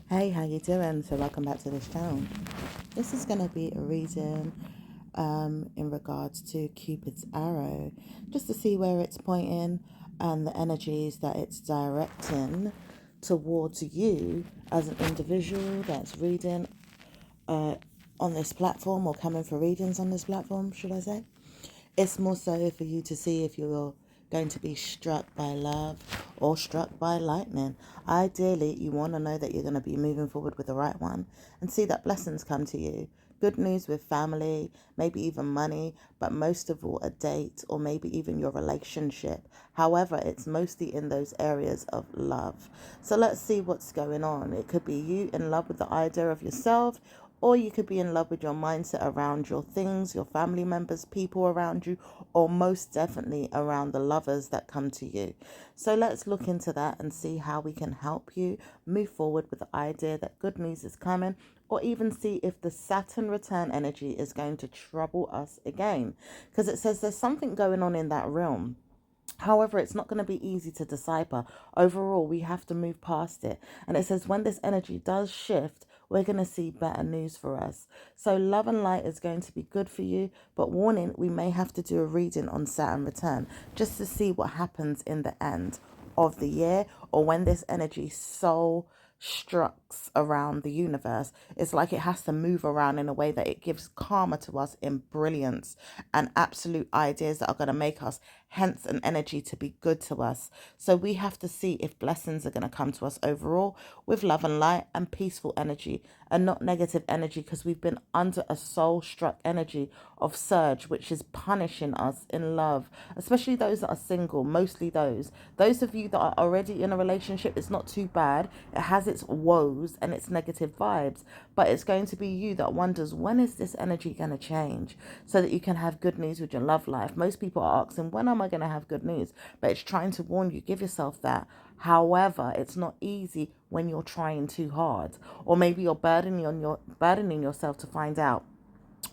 Hey, how you doing? So welcome back to this channel. This is going to be a reading in regards to Cupid's arrow, just to see where it's pointing and the energies that it's directing towards you as an individual that's reading on this platform, or coming for readings on this platform, should I say. It's more so for you to see if you're going to be struck by love or struck by lightning. Ideally, you want to know that you're going to be moving forward with the right one and see that blessings come to you. Good news with family, maybe even money, but most of all, a date or maybe even your relationship. However, it's mostly in those areas of love. So let's see what's going on. It could be you in love with the idea of yourself, or you could be in love with your mindset around your things, your family members, people around you, or most definitely around the lovers that come to you. So let's look into that and see how we can help you move forward with the idea that good news is coming, or even see if the Saturn return energy is going to trouble us again. Because it says there's something going on in that realm. However, it's not going to be easy to decipher. Overall, we have to move past it. And it says when this energy does shift, we're going to see better news for us. So love and light is going to be good for you. But warning, we may have to do a reading on Saturn return just to see what happens in the end of the year, or when this energy soul structs around the universe. It's like it has to move around in a way that it gives karma to us in brilliance and absolute ideas that are going to make us hence an energy to be good to us. So we have to see if blessings are going to come to us overall with love and light and peaceful energy, and not negative energy, because we've been under a soul struck energy of surge, which is punishing us in love, especially those that are single, mostly those of you that are already in a relationship. It's not too bad. It has its woes and its negative vibes, but it's going to be you that wonders, when is this energy going to change so that you can have good news with your love life. Most people are asking, when am I going to have good news? But it's trying to warn you, give yourself that. However, it's not easy when you're trying too hard, or maybe you're burdening yourself to find out,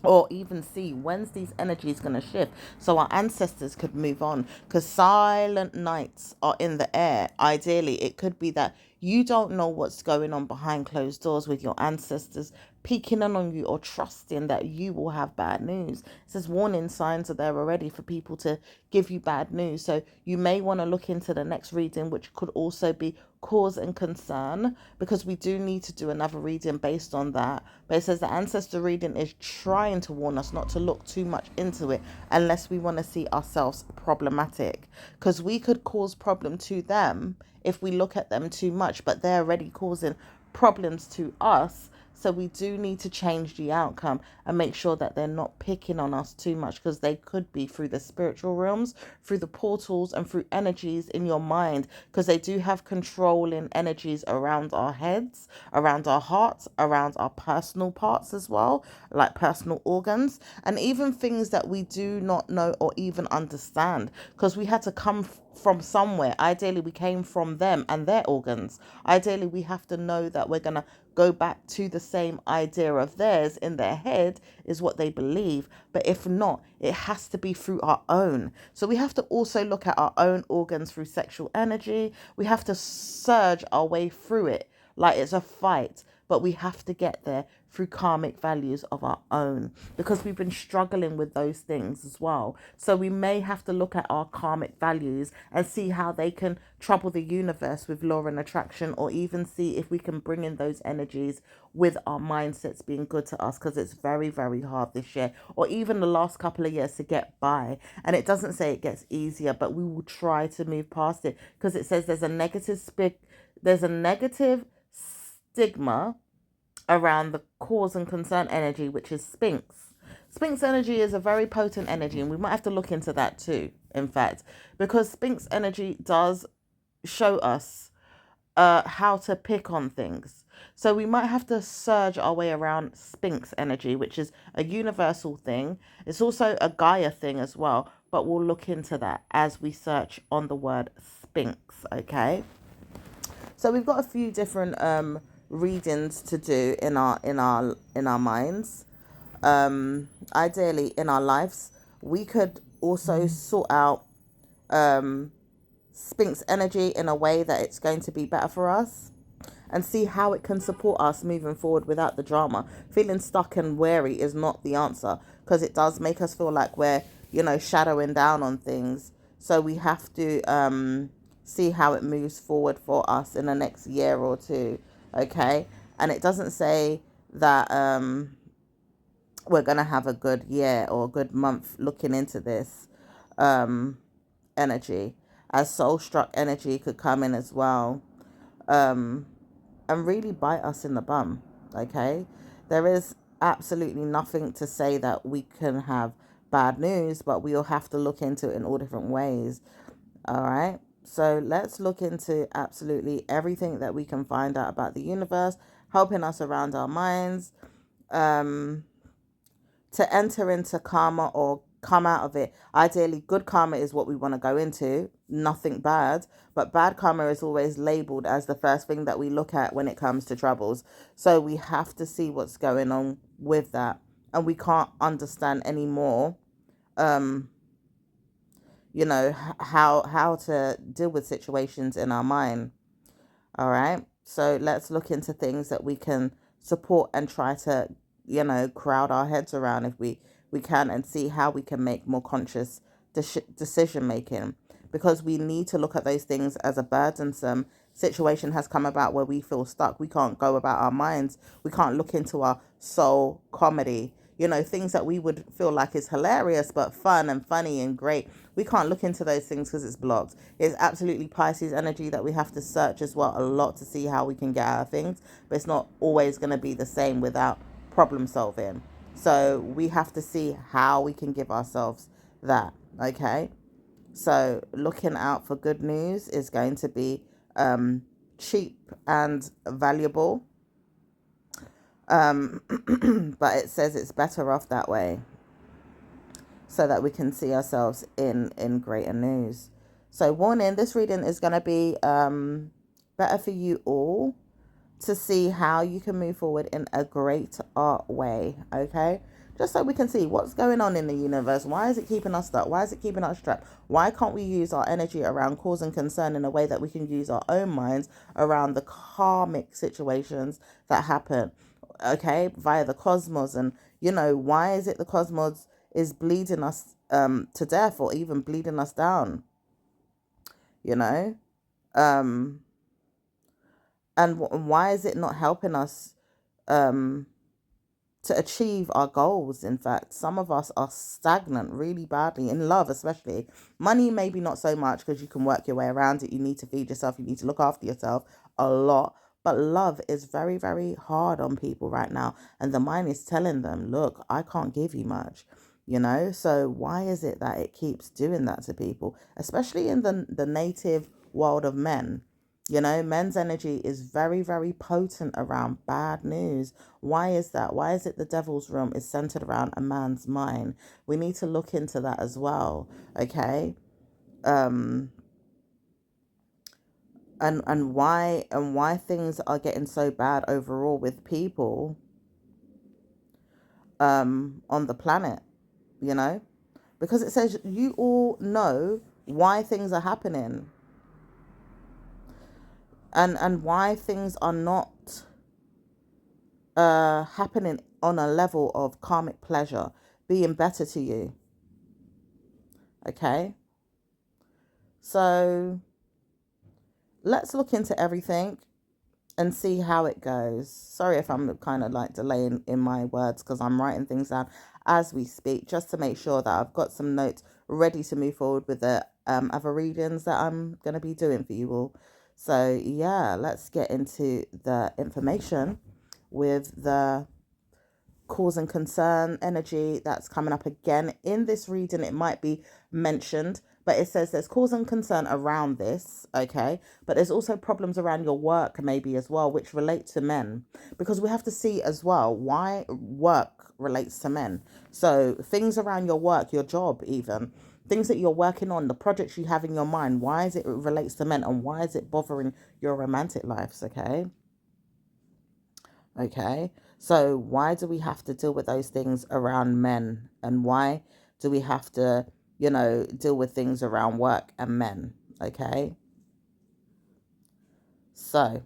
or even see when's these energies going to shift so our ancestors could move on, because silent nights are in the air. Ideally, it could be that you don't know what's going on behind closed doors with your ancestors peeking in on you, or trusting that you will have bad news. It says warning signs are there already for people to give you bad news. So you may want to look into the next reading, which could also be cause and concern, because we do need to do another reading based on that. But it says the ancestor reading is trying to warn us not to look too much into it unless we want to see ourselves problematic, because we could cause problem to them if we look at them too much, but they're already causing problems to us. So we do need to change the outcome and make sure that they're not picking on us too much, because they could be through the spiritual realms, through the portals, and through energies in your mind, because they do have controlling energies around our heads, around our hearts, around our personal parts as well, like personal organs, and even things that we do not know or even understand, because we had to come from somewhere. Ideally, we came from them and their organs. Ideally, we have to know that we're going to go back to the same idea of theirs in their head is what they believe. But if not, it has to be through our own. So we have to also look at our own organs through sexual energy. We have to surge our way through it like it's a fight, but we have to get there through karmic values of our own, because we've been struggling with those things as well. So we may have to look at our karmic values and see how they can trouble the universe with law and attraction, or even see if we can bring in those energies with our mindsets being good to us, because it's very, very hard this year, or even the last couple of years, to get by. And it doesn't say it gets easier, but we will try to move past it, because it says there's a negative stigma around the cause and concern energy, which is Sphinx. Sphinx energy is a very potent energy, and we might have to look into that too, in fact, because Sphinx energy does show us how to pick on things. So we might have to surge our way around Sphinx energy, which is a universal thing. It's also a Gaia thing as well, but we'll look into that as we search on the word Sphinx, okay? So we've got a few different readings to do in our minds. Ideally, in our lives, we could also sort out Sphinx energy in a way that it's going to be better for us. and see how it can support us moving forward without the drama. Feeling stuck and weary is not the answer, because it does make us feel like we're, shadowing down on things. So we have to see how it moves forward for us in the next year or two. Okay. And it doesn't say that we're going to have a good year or a good month looking into this energy, as soul struck energy could come in as well, and really bite us in the bum. Okay. There is absolutely nothing to say that we can have bad news, but we'll have to look into it in all different ways. All right. So let's look into absolutely everything that we can find out about the universe, helping us around our minds, to enter into karma or come out of it. Ideally, good karma is what we want to go into, nothing bad. But bad karma is always labeled as the first thing that we look at when it comes to troubles. So we have to see what's going on with that. And we can't understand anymore, how to deal with situations in our mind. All right. So let's look into things that we can support and try to, crowd our heads around if we can, and see how we can make more conscious decision making, because we need to look at those things as a burdensome situation has come about where we feel stuck. We can't go about our minds. We can't look into our soul comedy, things that we would feel like is hilarious, but fun and funny and great. We can't look into those things because it's blocked. It's absolutely Pisces energy that we have to search as well a lot to see how we can get out of things, but it's not always going to be the same without problem solving. So we have to see how we can give ourselves that. Okay. So looking out for good news is going to be cheap and valuable. But it says it's better off that way, so that we can see ourselves in greater news. So warning, this reading is going to be better for you all to see how you can move forward in a great art way. Okay. Just so we can see what's going on in the universe. Why is it keeping us stuck? Why is it keeping us trapped? Why can't we use our energy around cause and concern in a way that we can use our own minds around the karmic situations that happen? Okay, via the cosmos. And why is it the cosmos is bleeding us to death, or even bleeding us down? um and why is it not helping us to achieve our goals? In fact, some of us are stagnant really badly in love, especially. Money, maybe not so much, because you can work your way around it. You need to feed yourself, you need to look after yourself a lot. But love is very, very hard on people right now, and the mind is telling them, look, I can't give you much. So why is it that it keeps doing that to people, especially in the native world of men? Men's energy is very, very potent around bad news. Why is that? Why is it the devil's realm is centered around a man's mind? We need to look into that as well. Okay. And why things are getting so bad overall with people on the planet, because it says you all know why things are happening, and why things are not happening on a level of karmic pleasure, being better to you. Okay. So let's look into everything and see how it goes. Sorry if I'm kind of like delaying in my words, because I'm writing things down as we speak, just to make sure that I've got some notes ready to move forward with the other readings that I'm going to be doing for you all. So yeah, let's get into the information with the cause and concern energy that's coming up again in this reading. It might be mentioned, but it says there's cause and concern around this. Okay. But there's also problems around your work maybe as well, which relate to men, because we have to see as well why work relates to men. So things around your work, your job, even things that you're working on, the projects you have in your mind, why is it relates to men, and why is it bothering your romantic lives? Okay. So why do we have to deal with those things around men? And why do we have to, deal with things around work and men? Okay. So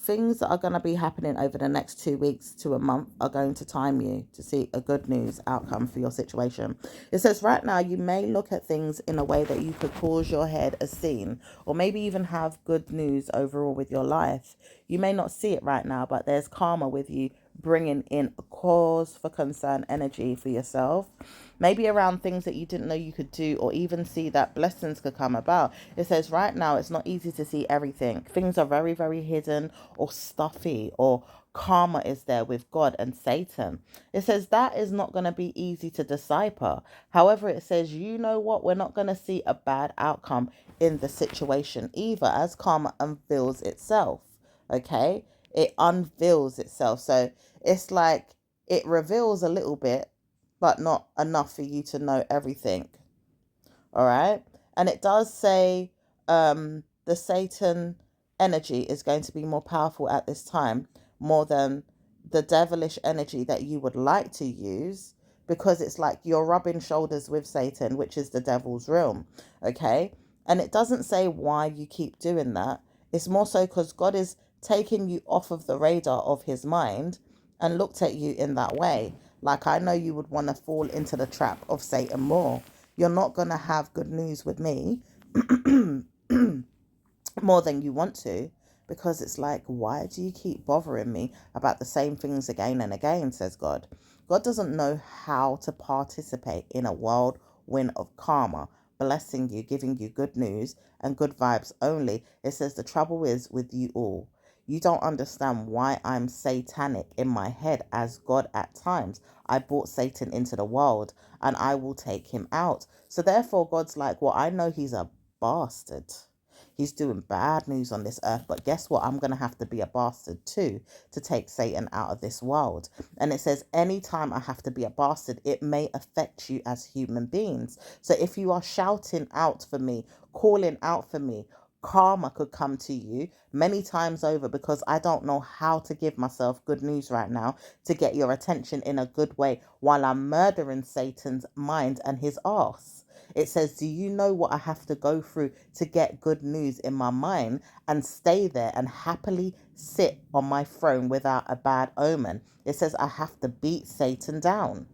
Things that are going to be happening over the next 2 weeks to a month are going to time you to see a good news outcome for your situation. It says right now you may look at things in a way that you could cause your head a scene, or maybe even have good news overall with your life. You may not see it right now, but there's karma with you bringing in a cause for concern energy for yourself, maybe around things that you didn't know you could do, or even see that blessings could come about. It says right now it's not easy to see everything. Things are very, very hidden or stuffy, or karma is there with God and Satan. It says that is not going to be easy to decipher. However, it says, you know what, we're not going to see a bad outcome in the situation either, as karma unveils itself. Okay, it unveils itself. So it's like it reveals a little bit, but not enough for you to know everything. All right. And it does say the Satan energy is going to be more powerful at this time, more than the devilish energy that you would like to use, because it's like you're rubbing shoulders with Satan, which is the devil's realm. Okay. And it doesn't say why you keep doing that. It's more so because God is taking you off of the radar of his mind and looked at you in that way. Like, I know you would want to fall into the trap of Satan more. You're not going to have good news with me more than you want to, because it's like, why do you keep bothering me about the same things again and again, says God. God doesn't know how to participate in a whirlwind of karma, blessing you, giving you good news and good vibes only. It says the trouble is with you all. You don't understand why I'm satanic in my head as God at times. I brought Satan into the world and I will take him out. So therefore God's like, well, I know he's a bastard. He's doing bad news on this earth, but guess what? I'm going to have to be a bastard too to take Satan out of this world. And it says anytime I have to be a bastard, it may affect you as human beings. So if you are shouting out for me, calling out for me, karma could come to you many times over, because I don't know how to give myself good news right now to get your attention in a good way while I'm murdering Satan's mind and his arse. It says, do you know what I have to go through to get good news in my mind and stay there and happily sit on my throne without a bad omen? It says I have to beat Satan down.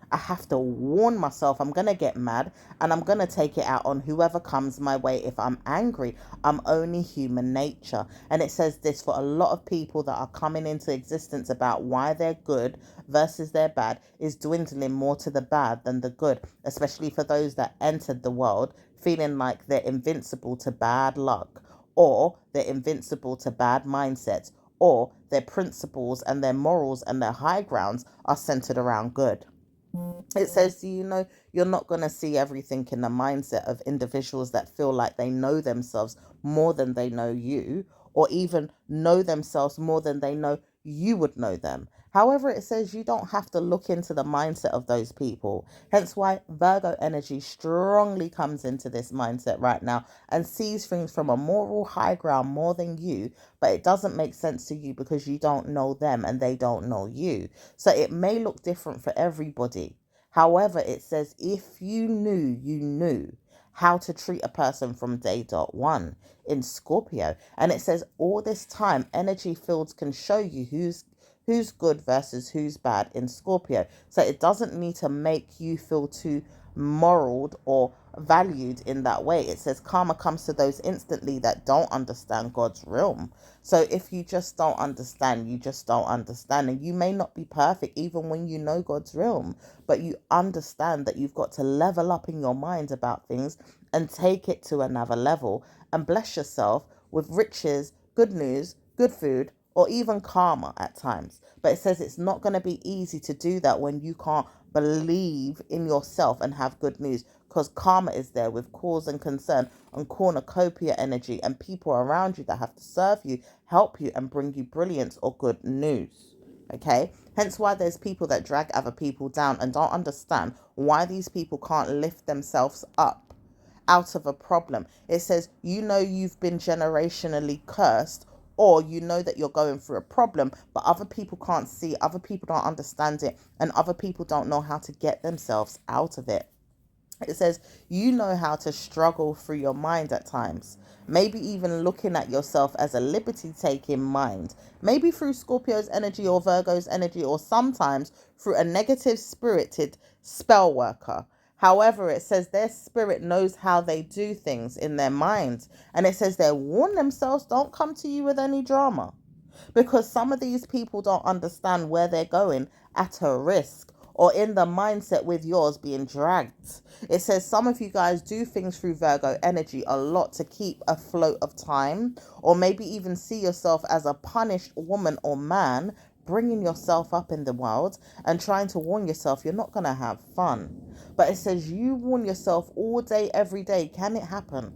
I have to warn myself I'm going to get mad and I'm going to take it out on whoever comes my way. If I'm angry, I'm only human nature. And it says this for a lot of people that are coming into existence about why they're good versus they're bad is dwindling more to the bad than the good, especially for those that entered the world feeling like they're invincible to bad luck, or they're invincible to bad mindsets, or their principles and their morals and their high grounds are centered around good. It says, you know, you're not going to see everything in the mindset of individuals that feel like they know themselves more than they know you, or even know themselves more than they know you would know them. However, it says you don't have to look into the mindset of those people. Hence why Virgo energy strongly comes into this mindset right now and sees things from a moral high ground more than you, but it doesn't make sense to you because you don't know them and they don't know you. So it may look different for everybody. However, it says if you knew how to treat a person from day dot one in Scorpio. And it says all this time energy fields can show you who's good versus who's bad in Scorpio. So it doesn't need to make you feel too moraled or valued in that way. It says karma comes to those instantly that don't understand God's realm. So if you just don't understand, you just don't understand. And you may not be perfect even when you know God's realm, but you understand that you've got to level up in your mind about things and take it to another level and bless yourself with riches, good news, good food, or even karma at times. But it says it's not going to be easy to do that when you can't believe in yourself and have good news, because karma is there with cause and concern and cornucopia energy and people around you that have to serve you, help you, and bring you brilliance or good news. Okay, hence why there's people that drag other people down and don't understand why these people can't lift themselves up out of a problem. It says, you know, you've been generationally cursed, or you know that you're going through a problem, but other people can't see, other people don't understand it, and other people don't know how to get themselves out of it. It says, you know how to struggle through your mind at times. Maybe even looking at yourself as a liberty taking mind. Maybe through Scorpio's energy or Virgo's energy, or sometimes through a negative spirited spell worker. However, it says their spirit knows how they do things in their minds. And it says they warn themselves, don't come to you with any drama. Because some of these people don't understand where they're going at a risk, or in the mindset with yours being dragged. It says some of you guys do things through Virgo energy a lot to keep afloat of time, or maybe even see yourself as a punished woman or man, bringing yourself up in the world and trying to warn yourself you're not going to have fun. But it says you warn yourself all day, every day. Can it happen?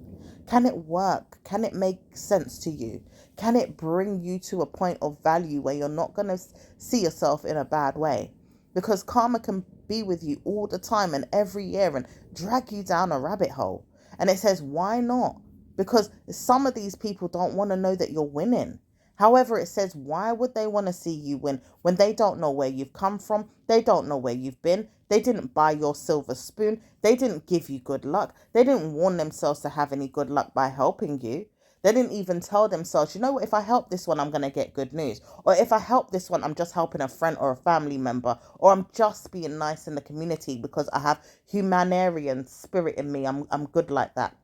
Can it work? Can it make sense to you? Can it bring you to a point of value where you're not going to see yourself in a bad way? Because karma can be with you all the time and every year and drag you down a rabbit hole. And it says, why not? Because some of these people don't want to know that you're winning. However, it says, why would they want to see you win when they don't know where you've come from? They don't know where you've been. They didn't buy your silver spoon. They didn't give you good luck. They didn't warn themselves to have any good luck by helping you. They didn't even tell themselves, you know what, if I help this one, I'm going to get good news. Or if I help this one, I'm just helping a friend or a family member. Or I'm just being nice in the community because I have humanitarian spirit in me. I'm good like that.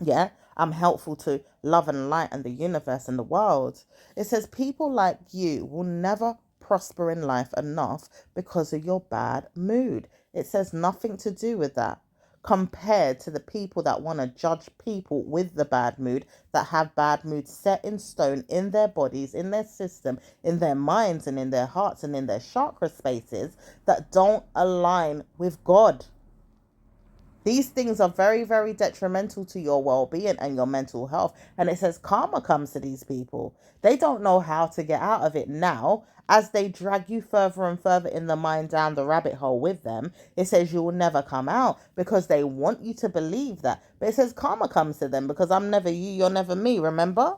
Yeah, I'm helpful to love and light and the universe and the world. It says people like you will never prosper in life enough because of your bad mood. It says nothing to do with that compared to the people that want to judge people with the bad mood, that have bad mood set in stone in their bodies, in their system, in their minds and in their hearts and in their chakra spaces, that don't align with God. These things are very, very detrimental to your well-being and your mental health. And it says karma comes to these people. They don't know how to get out of it now. As they drag you further and further in the mind down the rabbit hole with them, it says you will never come out because they want you to believe that. But it says karma comes to them because I'm never you, you're never me, remember?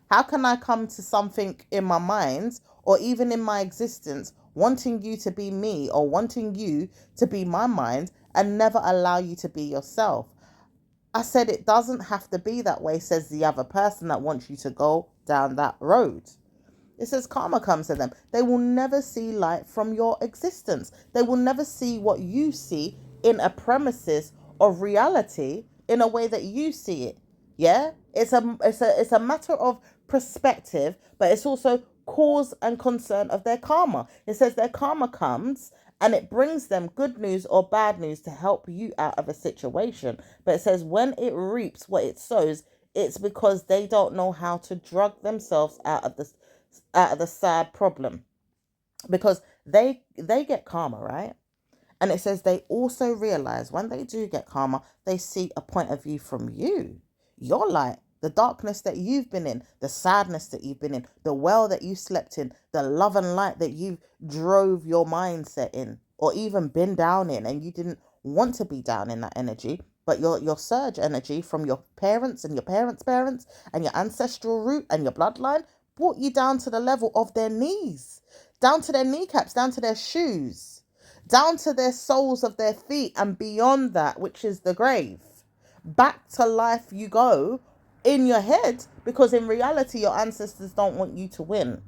How can I come to something in my mind or even in my existence wanting you to be me or wanting you to be my mind and never allow you to be yourself? I said it doesn't have to be that way, says the other person that wants you to go down that road. It says karma comes to them. They will never see light from your existence. They will never see what you see in a premises of reality in a way that you see it. Yeah? It's a matter of perspective, but it's also cause and concern of their karma. It says their karma comes and it brings them good news or bad news to help you out of a situation. But it says when it reaps what it sows, it's because they don't know how to drug themselves out of the sad problem, because they get karma, right? And it says they also realize when they do get karma, they see a point of view from you, your light, the darkness that you've been in, the sadness that you've been in, the well that you slept in, the love and light that you drove your mindset in, or even been down in, and you didn't want to be down in that energy. But your surge energy from your parents and your parents' parents and your ancestral root and your bloodline brought you down to the level of their knees, down to their kneecaps, down to their shoes, down to their soles of their feet, and beyond that, which is the grave. Back to life you go in your head, because in reality, your ancestors don't want you to win.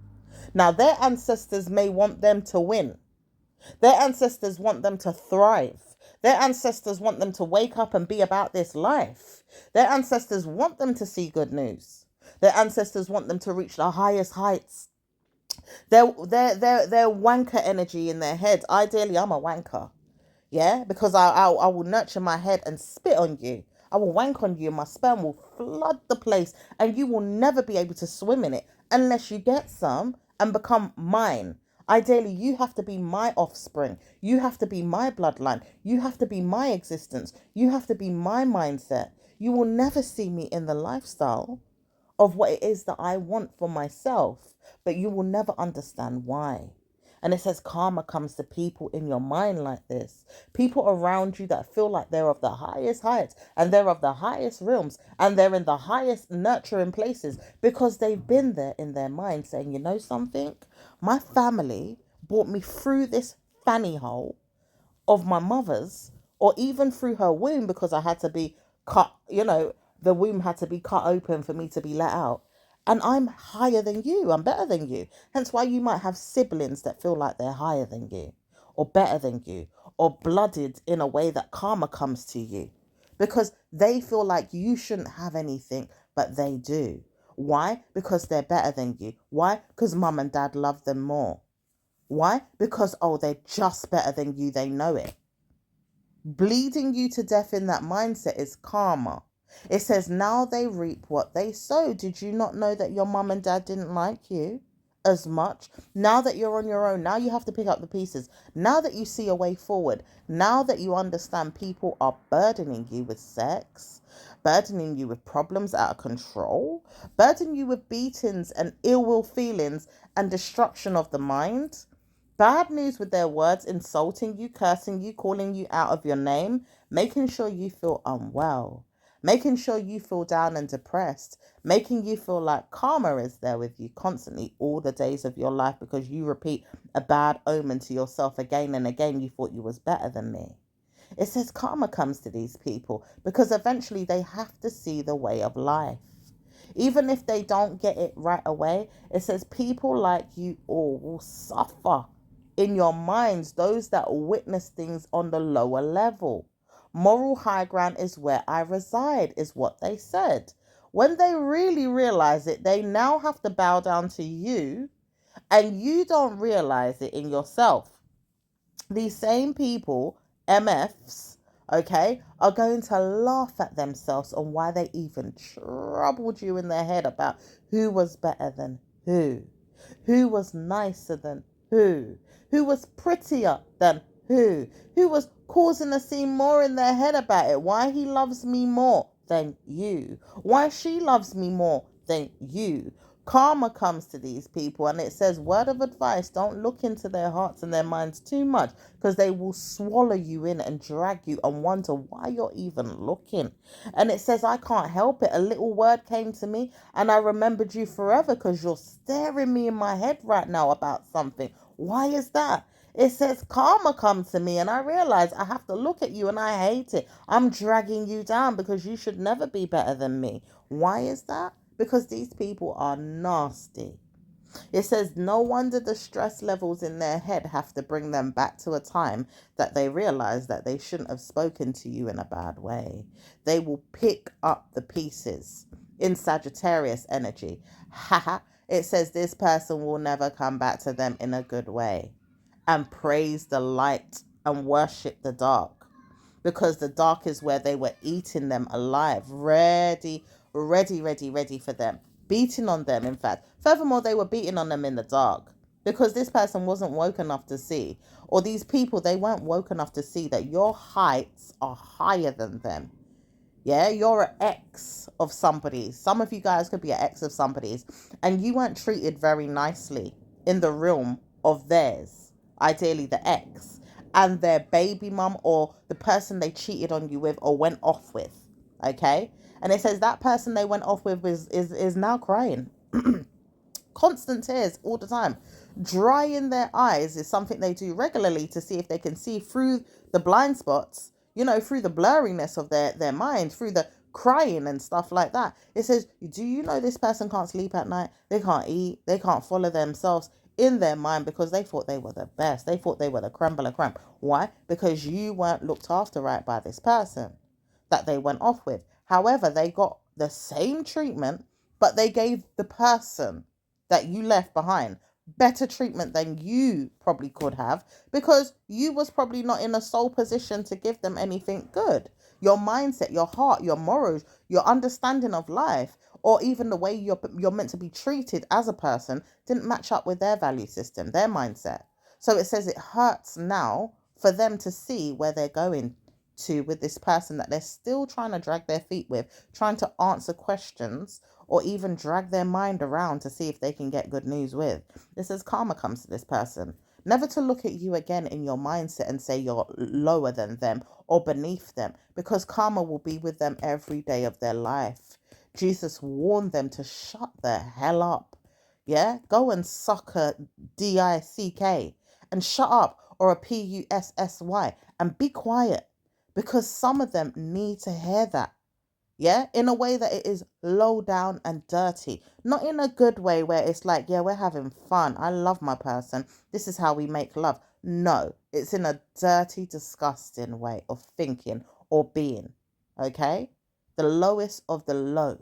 Now, their ancestors may want them to win. Their ancestors want them to thrive. Their ancestors want them to wake up and be about this life. Their ancestors want them to see good news. Their ancestors want them to reach the highest heights. Their wanker energy in their head. Ideally, I'm a wanker. Yeah, because I will nurture my head and spit on you. I will wank on you and my sperm will flood the place and you will never be able to swim in it unless you get some and become mine. Ideally, you have to be my offspring. You have to be my bloodline. You have to be my existence. You have to be my mindset. You will never see me in the lifestyle of what it is that I want for myself, but you will never understand why. And it says karma comes to people in your mind like this. People around you that feel like they're of the highest heights and they're of the highest realms and they're in the highest nurturing places because they've been there in their mind saying, you know something? My family brought me through this fanny hole of my mother's or even through her womb, because I had to be cut, the womb had to be cut open for me to be let out. And I'm higher than you. I'm better than you. Hence why you might have siblings that feel like they're higher than you or better than you or blooded in a way that karma comes to you because they feel like you shouldn't have anything, but they do. Why? Because they're better than you. Why? Because mum and dad love them more. Why? Because, they're just better than you. They know it. Bleeding you to death in that mindset is karma. It says, now they reap what they sow. Did you not know that your mum and dad didn't like you as much? Now that you're on your own, now you have to pick up the pieces. Now that you see a way forward, now that you understand people are burdening you with sex, burdening you with problems out of control, burdening you with beatings and ill will feelings and destruction of the mind. Bad news with their words, insulting you, cursing you, calling you out of your name, making sure you feel unwell, making sure you feel down and depressed, making you feel like karma is there with you constantly all the days of your life because you repeat a bad omen to yourself again and again. You thought you was better than me. It says karma comes to these people because eventually they have to see the way of life. Even if they don't get it right away, it says people like you all will suffer in your minds, those that witness things on the lower level. Moral high ground is where I reside, is what they said. When they really realize it, they now have to bow down to you, and you don't realize it in yourself. These same people, MFs, okay, are going to laugh at themselves on why they even troubled you in their head about who was better than who was nicer than who was prettier than who was causing a scene more in their head about it, why he loves me more than you, why she loves me more than you. Karma comes to these people, and it says, word of advice, don't look into their hearts and their minds too much because they will swallow you in and drag you and wonder why you're even looking. And it says, I can't help it. A little word came to me and I remembered you forever because you're staring me in my head right now about something. Why is that? It says karma comes to me and I realize I have to look at you and I hate it. I'm dragging you down because you should never be better than me. Why is that? Because these people are nasty. It says no wonder the stress levels in their head have to bring them back to a time that they realize that they shouldn't have spoken to you in a bad way. They will pick up the pieces in Sagittarius energy. Haha. It says this person will never come back to them in a good way and praise the light and worship the dark because the dark is where they were eating them alive, ready for them, beating on them, in fact. Furthermore, they were beating on them in the dark because this person wasn't woke enough to see, or these people, they weren't woke enough to see that your heights are higher than them. Yeah, you're an ex of somebody's. Some of you guys could be an ex of somebody's, and you weren't treated very nicely in the realm of theirs, ideally the ex, and their baby mum or the person they cheated on you with or went off with. Okay? And it says that person they went off with is now crying. Constant tears all the time. Drying their eyes is something they do regularly to see if they can see through the blind spots, through the blurriness of their mind, through the crying and stuff like that. It says, do you know this person can't sleep at night? They can't eat. They can't follow themselves in their mind because they thought they were the best. They thought they were the creme de la creme. Why? Because you weren't looked after right by this person that they went off with. However, they got the same treatment, but they gave the person that you left behind better treatment than you probably could have because you was probably not in a sole position to give them anything good. Your mindset, your heart, your morals, your understanding of life, or even the way you're meant to be treated as a person didn't match up with their value system, their mindset. So it says it hurts now for them to see where they're going to with this person that they're still trying to drag their feet with, trying to answer questions or even drag their mind around to see if they can get good news with. This says karma comes to this person. Never to look at you again in your mindset and say you're lower than them or beneath them, because karma will be with them every day of their life. Jesus warned them to shut the hell up. Yeah? Go and suck a DICK and shut up, or a PUSSY, and be quiet. because some of them need to hear that. Yeah, in a way that it is low down and dirty, not in a good way where it's like, yeah, we're having fun. I love my person. This is how we make love. No, it's in a dirty, disgusting way of thinking or being. Okay? The lowest of the low.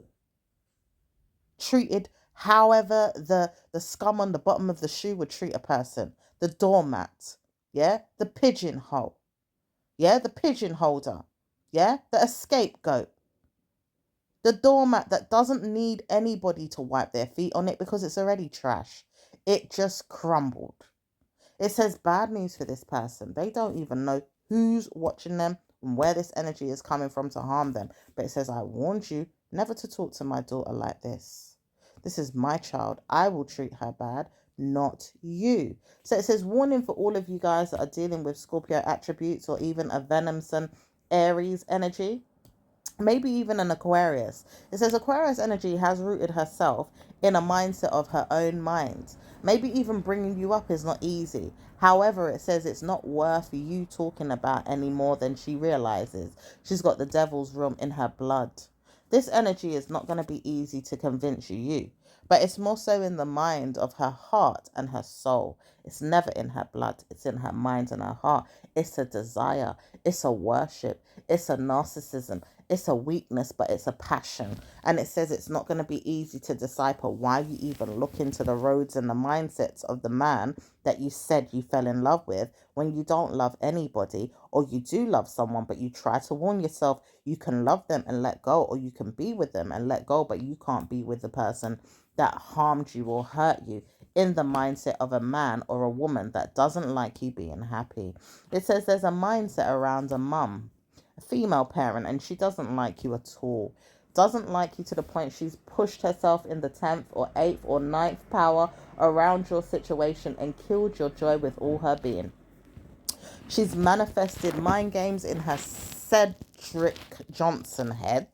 Treated however the scum on the bottom of the shoe would treat a person. The doormat. Yeah? The pigeonhole. Yeah? The pigeon holder. Yeah? The scapegoat. The doormat that doesn't need anybody to wipe their feet on it because it's already trash. It just crumbled. It says bad news for this person. They don't even know who's watching them and where this energy is coming from to harm them. But it says, I warned you never to talk to my daughter like this. This is my child. I will treat her bad, not you. So it says, warning for all of you guys that are dealing with Scorpio attributes or even a Venomson Aries energy. Maybe even an Aquarius. It says Aquarius energy has rooted herself in a mindset of her own mind. Maybe even bringing you up is not easy. However, it says it's not worth you talking about any more than she realizes. She's got the devil's room in her blood. This energy is not going to be easy to convince you, but it's more so in the mind of her heart and her soul. It's never in her blood. It's in her mind and her heart. It's a desire. It's a worship. It's a narcissism. It's a weakness, but it's a passion. And it says it's not going to be easy to decipher why you even look into the roads and the mindsets of the man that you said you fell in love with when you don't love anybody, or you do love someone, but you try to warn yourself you can love them and let go, or you can be with them and let go, but you can't be with the person that harmed you or hurt you, in the mindset of a man or a woman that doesn't like you being happy. It says there's a mindset around a mum, a female parent, and she doesn't like you at all. Doesn't like you to the point she's pushed herself in the 10th or 8th or 9th power around your situation and killed your joy with all her being. She's manifested mind games in her Cedric Johnson head.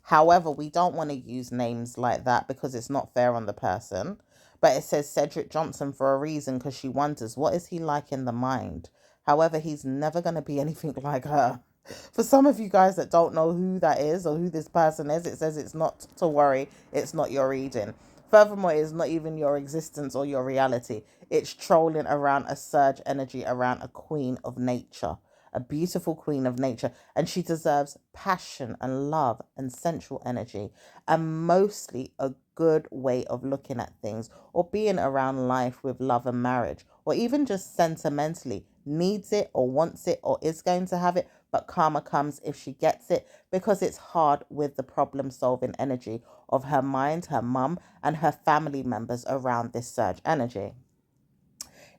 However, we don't want to use names like that because it's not fair on the person. But it says Cedric Johnson for a reason, because she wonders, what is he like in the mind? However, he's never going to be anything like her. For some of you guys that don't know who that is or who this person is, it says it's not to worry. It's not your reading. Furthermore, it's not even your existence or your reality. It's trolling around a surge energy around a queen of nature, a beautiful queen of nature. And she deserves passion and love and sensual energy, and mostly a good way of looking at things or being around life with love and marriage, or even just sentimentally needs it or wants it or is going to have it. But karma comes if she gets it, because it's hard with the problem solving energy of her mind, her mum, and her family members around this surge energy.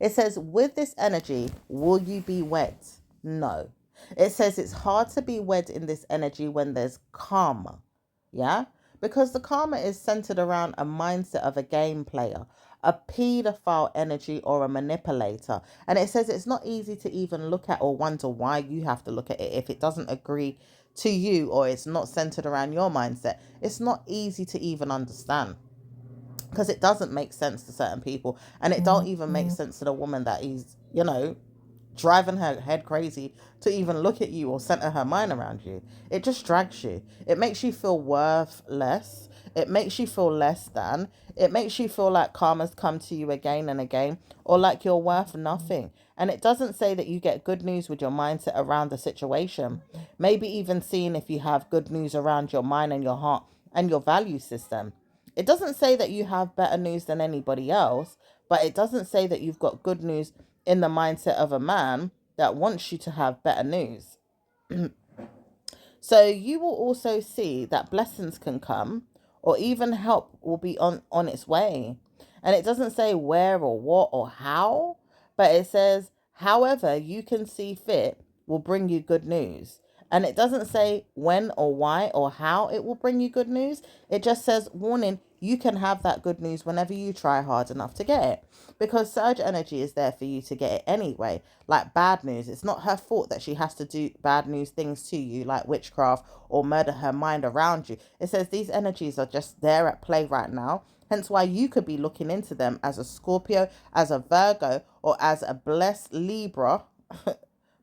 It says, with this energy, will you be wed? No. It says it's hard to be wed in this energy when there's karma. Yeah? Because the karma is centered around a mindset of a game player, a pedophile energy, or a manipulator. And it says it's not easy to even look at or wonder why you have to look at it if it doesn't agree to you or it's not centered around your mindset. It's not easy to even understand, because it doesn't make sense to certain people, and it don't even make sense to the woman that is, driving her head crazy to even look at you or center her mind around you. It just drags you. It makes you feel worthless. It makes you feel less than. It makes you feel like karma's come to you again and again, or like you're worth nothing. And it doesn't say that you get good news with your mindset around the situation. Maybe even seeing if you have good news around your mind and your heart and your value system. It doesn't say that you have better news than anybody else, but it doesn't say that you've got good news in the mindset of a man that wants you to have better news. So you will also see that blessings can come, or even help will be on its way. And it doesn't say where or what or how, but it says, however you can see fit will bring you good news. And it doesn't say when or why or how it will bring you good news. It just says, warning, you can have that good news whenever you try hard enough to get it. Because surge energy is there for you to get it anyway. Like bad news, it's not her fault that she has to do bad news things to you, like witchcraft or murder her mind around you. It says these energies are just there at play right now. Hence why you could be looking into them as a Scorpio, as a Virgo, or as a blessed Libra.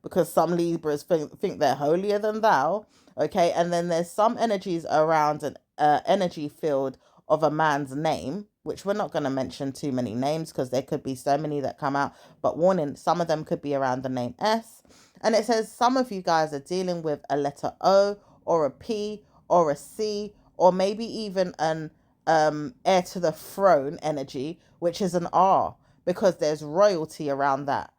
because some Libras think they're holier than thou. Okay, and then there's some energies around an energy field of a man's name, which we're not going to mention too many names because there could be so many that come out. But warning, some of them could be around the name S. And it says some of you guys are dealing with a letter O or a P or a C or maybe even an heir to the throne energy, which is an R, because there's royalty around that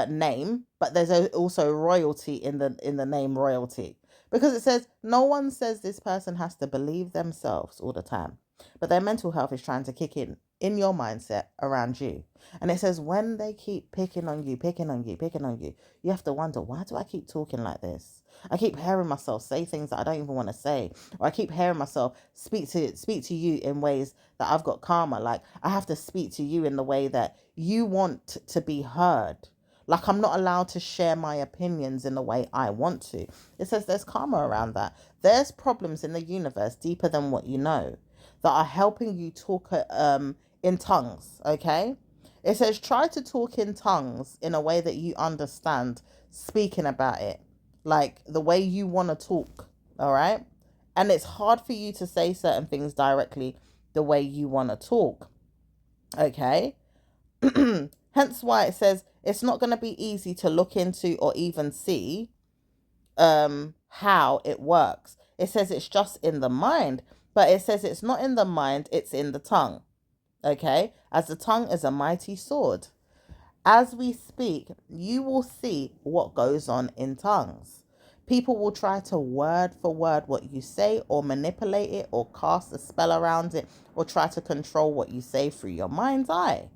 name, but there's also royalty in the name royalty, because it says no one says this person has to believe themselves all the time, but their mental health is trying to kick in your mindset around you. And it says when they keep picking on you, you have to wonder, why do I keep talking like this? I keep hearing myself say things that I don't even want to say, or I keep hearing myself speak to you in ways that I've got karma. Like I have to speak to you in the way that you want to be heard. Like I'm not allowed to share my opinions in the way I want to. It says there's karma around that. There's problems in the universe deeper than what you know that are helping you talk in tongues, okay? It says try to talk in tongues in a way that you understand, speaking about it, like the way you want to talk, all right? And it's hard for you to say certain things directly the way you want to talk, okay? Hence why it says it's not going to be easy to look into or even see how it works. It says it's just in the mind, but it says it's not in the mind, it's in the tongue. Okay? As the tongue is a mighty sword. As we speak, you will see what goes on in tongues. People will try to word for word what you say, or manipulate it, or cast a spell around it, or try to control what you say through your mind's eye.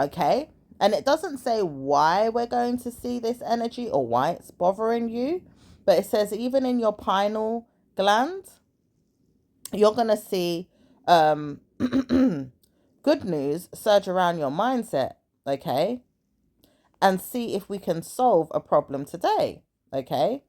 Okay? And it doesn't say why we're going to see this energy or why it's bothering you, but it says even in your pineal gland, you're going to see good news surge around your mindset, okay? And see if we can solve a problem today, okay?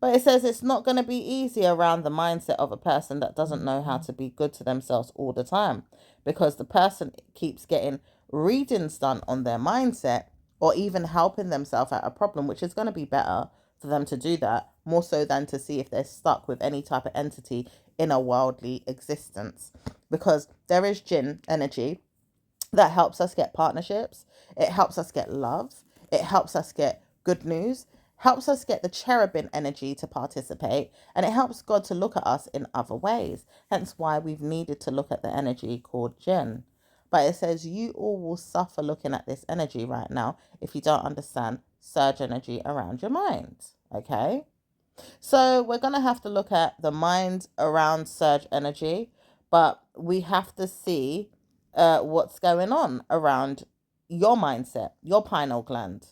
But it says it's not going to be easy around the mindset of a person that doesn't know how to be good to themselves all the time, because the person keeps getting readings done on their mindset or even helping themselves out a problem, which is going to be better for them to do that more so than to see if they're stuck with any type of entity in a worldly existence, because there is jinn energy that helps us get partnerships. It helps us get love. It helps us get good news, helps us get the cherubim energy to participate, and it helps God to look at us in other ways. Hence why we've needed to look at the energy called jinn. But it says you all will suffer looking at this energy right now if you don't understand surge energy around your mind. Okay? So we're going to have to look at the mind around surge energy, but we have to see what's going on around your mindset, your pineal gland,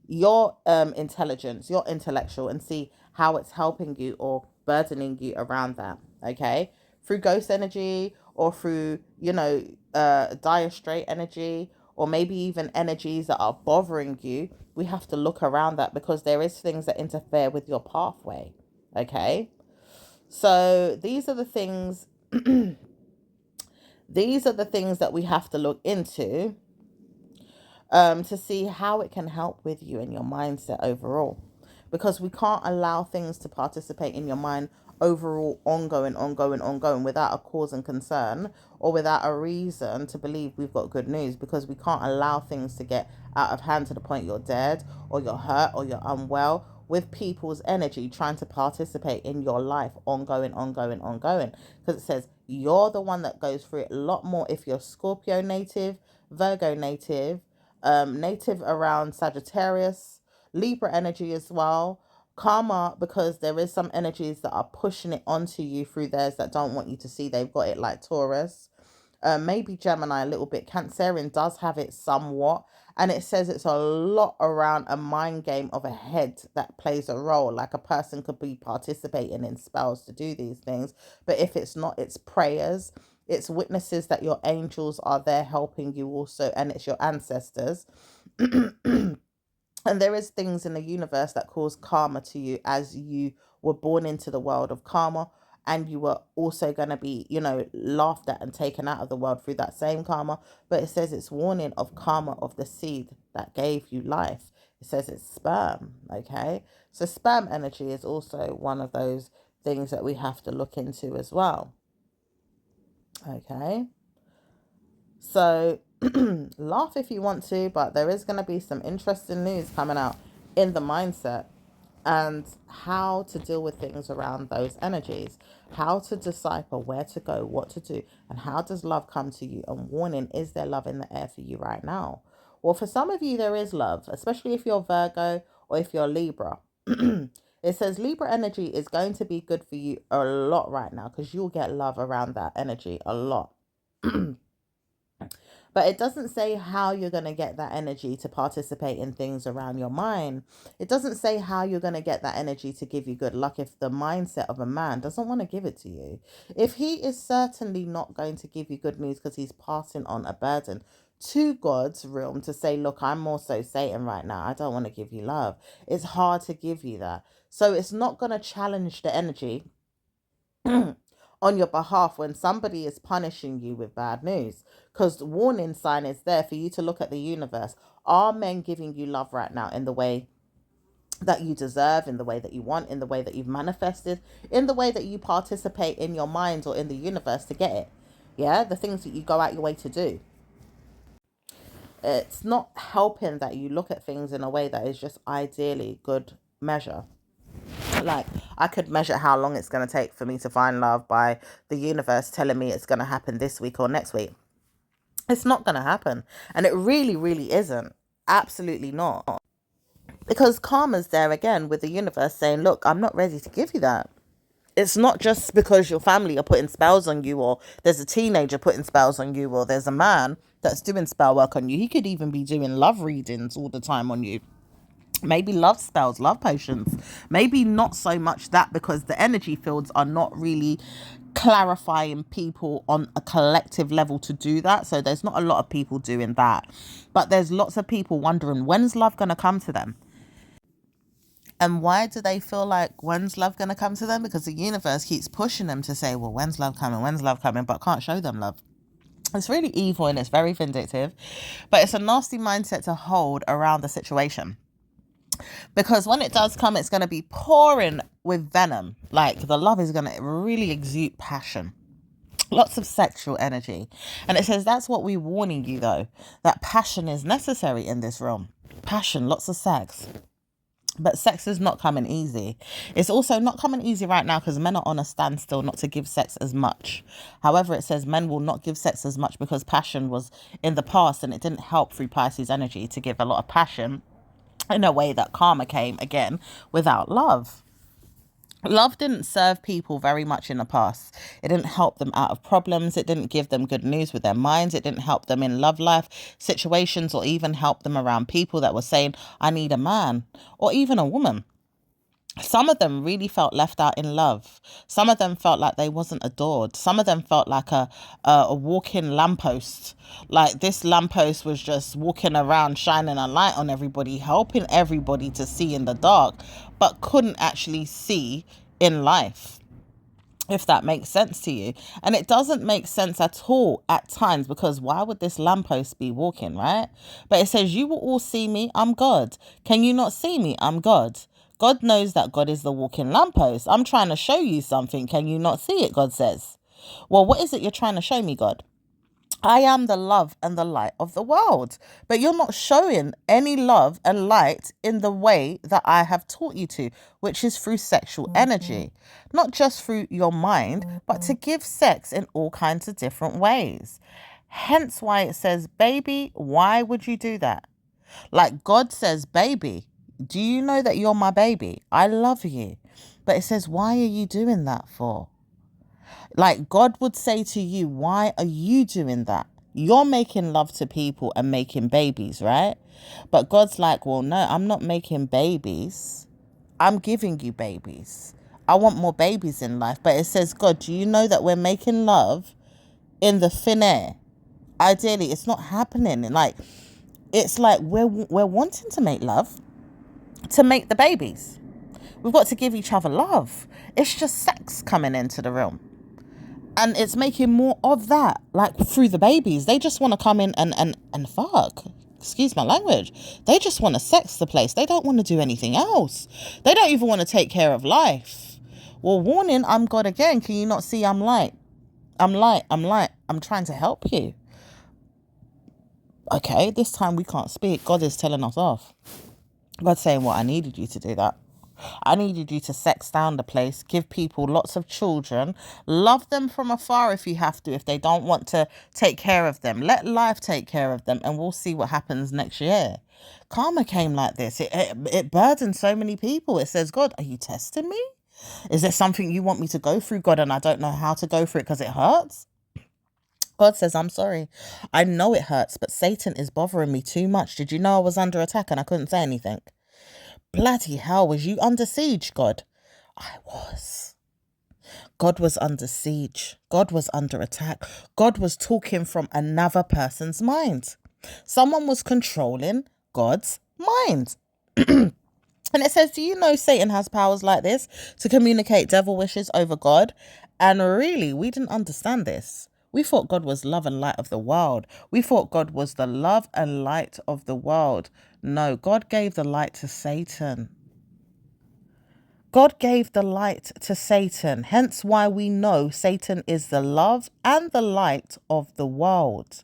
your intelligence, your intellectual, and see how it's helping you or burdening you around that, okay? Through ghost energy or through, dire straight energy, or maybe even energies that are bothering you. We have to look around that because there is things that interfere with your pathway, okay? So these are the things that we have to look into to see how it can help with you and your mindset overall, because we can't allow things to participate in your mind overall, ongoing without a cause and concern, or without a reason to believe we've got good news, because we can't allow things to get out of hand to the point you're dead or you're hurt or you're unwell with people's energy trying to participate in your life ongoing, because it says you're the one that goes through it a lot more if you're Scorpio native, Virgo native, native around Sagittarius, Libra energy as well, karma, because there is some energies that are pushing it onto you through theirs that don't want you to see they've got it, like Taurus, maybe Gemini a little bit. Cancerian does have it somewhat, and it says it's a lot around a mind game of a head that plays a role. Like a person could be participating in spells to do these things, but if it's not, it's prayers, it's witnesses that your angels are there helping you also, and it's your ancestors. And there is things in the universe that cause karma to you as you were born into the world of karma, and you were also going to be, laughed at and taken out of the world through that same karma. But it says it's warning of karma of the seed that gave you life. It says it's sperm, okay? So sperm energy is also one of those things that we have to look into as well, okay? So laugh if you want to, but there is going to be some interesting news coming out in the mindset and how to deal with things around those energies, how to decipher where to go, what to do, and how does love come to you. And warning, is there love in the air for you right now? Well, for some of you, there is love, especially if you're Virgo or if you're Libra. It says Libra energy is going to be good for you a lot right now because you'll get love around that energy a lot. But it doesn't say how you're going to get that energy to participate in things around your mind. It doesn't say how you're going to get that energy to give you good luck if the mindset of a man doesn't want to give it to you. If he is certainly not going to give you good news because he's passing on a burden to God's realm to say, look, I'm more so Satan right now. I don't want to give you love. It's hard to give you that. So it's not going to challenge the energy on your behalf when somebody is punishing you with bad news, because the warning sign is there for you to look at the universe. Are men giving you love right now in the way that you deserve, in the way that you want, in the way that you've manifested, in the way that you participate in your mind or in the universe to get it? Yeah, the things that you go out your way to do. It's not helping that you look at things in a way that is just ideally good measure. Like, I could measure how long it's going to take for me to find love by the universe telling me it's going to happen this week or next week. It's not going to happen. And it really, really isn't. Absolutely not. Because karma's there again with the universe saying, look, I'm not ready to give you that. It's not just because your family are putting spells on you, or there's a teenager putting spells on you, or there's a man that's doing spell work on you. He could even be doing love readings all the time on you. Maybe love spells, love potions. Maybe not so much that, because the energy fields are not really clarifying people on a collective level to do that. So there's not a lot of people doing that. But there's lots of people wondering, when's love going to come to them? And why do they feel like when's love going to come to them? Because the universe keeps pushing them to say, well, when's love coming? When's love coming? But can't show them love. It's really evil and it's very vindictive. But it's a nasty mindset to hold around the situation. Because when it does come, it's going to be pouring with venom. Like, the love is going to really exude passion. Lots of sexual energy. And it says that's what we're warning you, though. That passion is necessary in this realm. Passion, lots of sex. But sex is not coming easy. It's also not coming easy right now because men are on a standstill not to give sex as much. However, it says men will not give sex as much because passion was in the past and it didn't help through Pisces energy to give a lot of passion in a way that karma came again without love. Love didn't serve people very much in the past. It didn't help them out of problems. It didn't give them good news with their minds. It didn't help them in love life situations, or even help them around people that were saying, I need a man, or even a woman. Some of them really felt left out in love. Some of them felt like they wasn't adored. Some of them felt like a walking lamppost. Like, this lamppost was just walking around shining a light on everybody, helping everybody to see in the dark, but couldn't actually see in life, if that makes sense to you. And it doesn't make sense at all at times, because why would this lamppost be walking, right? But it says, you will all see me, I'm God. Can you not see me? I'm God. God knows that God is the walking lamppost. I'm trying to show you something. Can you not see it? God says. Well, what is it you're trying to show me, God? I am the love and the light of the world. But you're not showing any love and light in the way that I have taught you to, which is through sexual energy. Not just through your mind, but to give sex in all kinds of different ways. Hence why it says, baby, why would you do that? Like, God says, baby, do you know that you're my baby? I love you. But it says, why are you doing that for? Like, God would say to you, why are you doing that? You're making love to people and making babies, right? But God's like, well, no, I'm not making babies. I'm giving you babies. I want more babies in life. But it says, God, do you know that we're making love in the thin air? Ideally, it's not happening. Like, it's like we're wanting to make love to make the babies. We've got to give each other love. It's just sex coming into the room. And it's making more of that, like, through the babies. They just want to come in and fuck. excuse my language, they just want to sex the place. They don't want to do anything else. They don't even want to take care of life. Well, warning, I'm God again. Can you not see I'm light? I'm light. I'm trying to help you. Okay, this time we can't speak. God is telling us off. God's saying, I needed you to do that. I needed you to sex down the place, give people lots of children, love them from afar if you have to, if they don't want to take care of them. Let life take care of them, and we'll see what happens next year. Karma came like this. It burdened so many people. It says, God, are you testing me? Is there something you want me to go through, God, and I don't know how to go through it because it hurts? God says, I'm sorry. I know it hurts, but Satan is bothering me too much. Did you know I was under attack and I couldn't say anything? Bloody hell, was you under siege, God? I was. God was under siege. God was under attack. God was talking from another person's mind. Someone was controlling God's mind. And it says, do you know Satan has powers like this to communicate devil wishes over God? And really, we didn't understand this. We thought God was love and light of the world. We thought God was the love and light of the world. No, God gave the light to Satan. God gave the light to Satan. Hence why we know Satan is the love and the light of the world.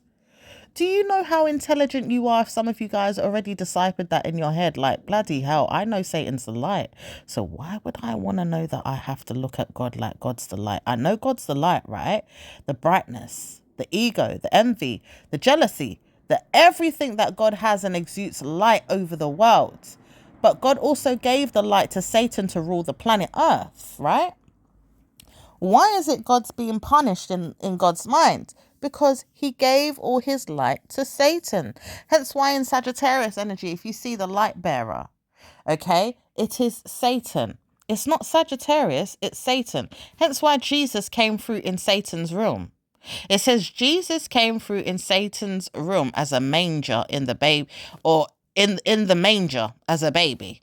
Do you know how intelligent you are if some of you guys already deciphered that in your head? Like, bloody hell, I know Satan's the light. So why would I want to know that I have to look at God like God's the light? I know God's the light, right? The brightness, the ego, the envy, the jealousy, the everything that God has and exudes light over the world. But God also gave the light to Satan to rule the planet Earth, right? Why is it God's being punished in God's mind? Because he gave all his light to Satan. Hence why in Sagittarius energy, if you see the light bearer, okay, it is Satan. It's not Sagittarius, it's Satan. Hence why Jesus came through in Satan's room. It says Jesus came through in Satan's room as a manger in the baby, or in the manger as a baby.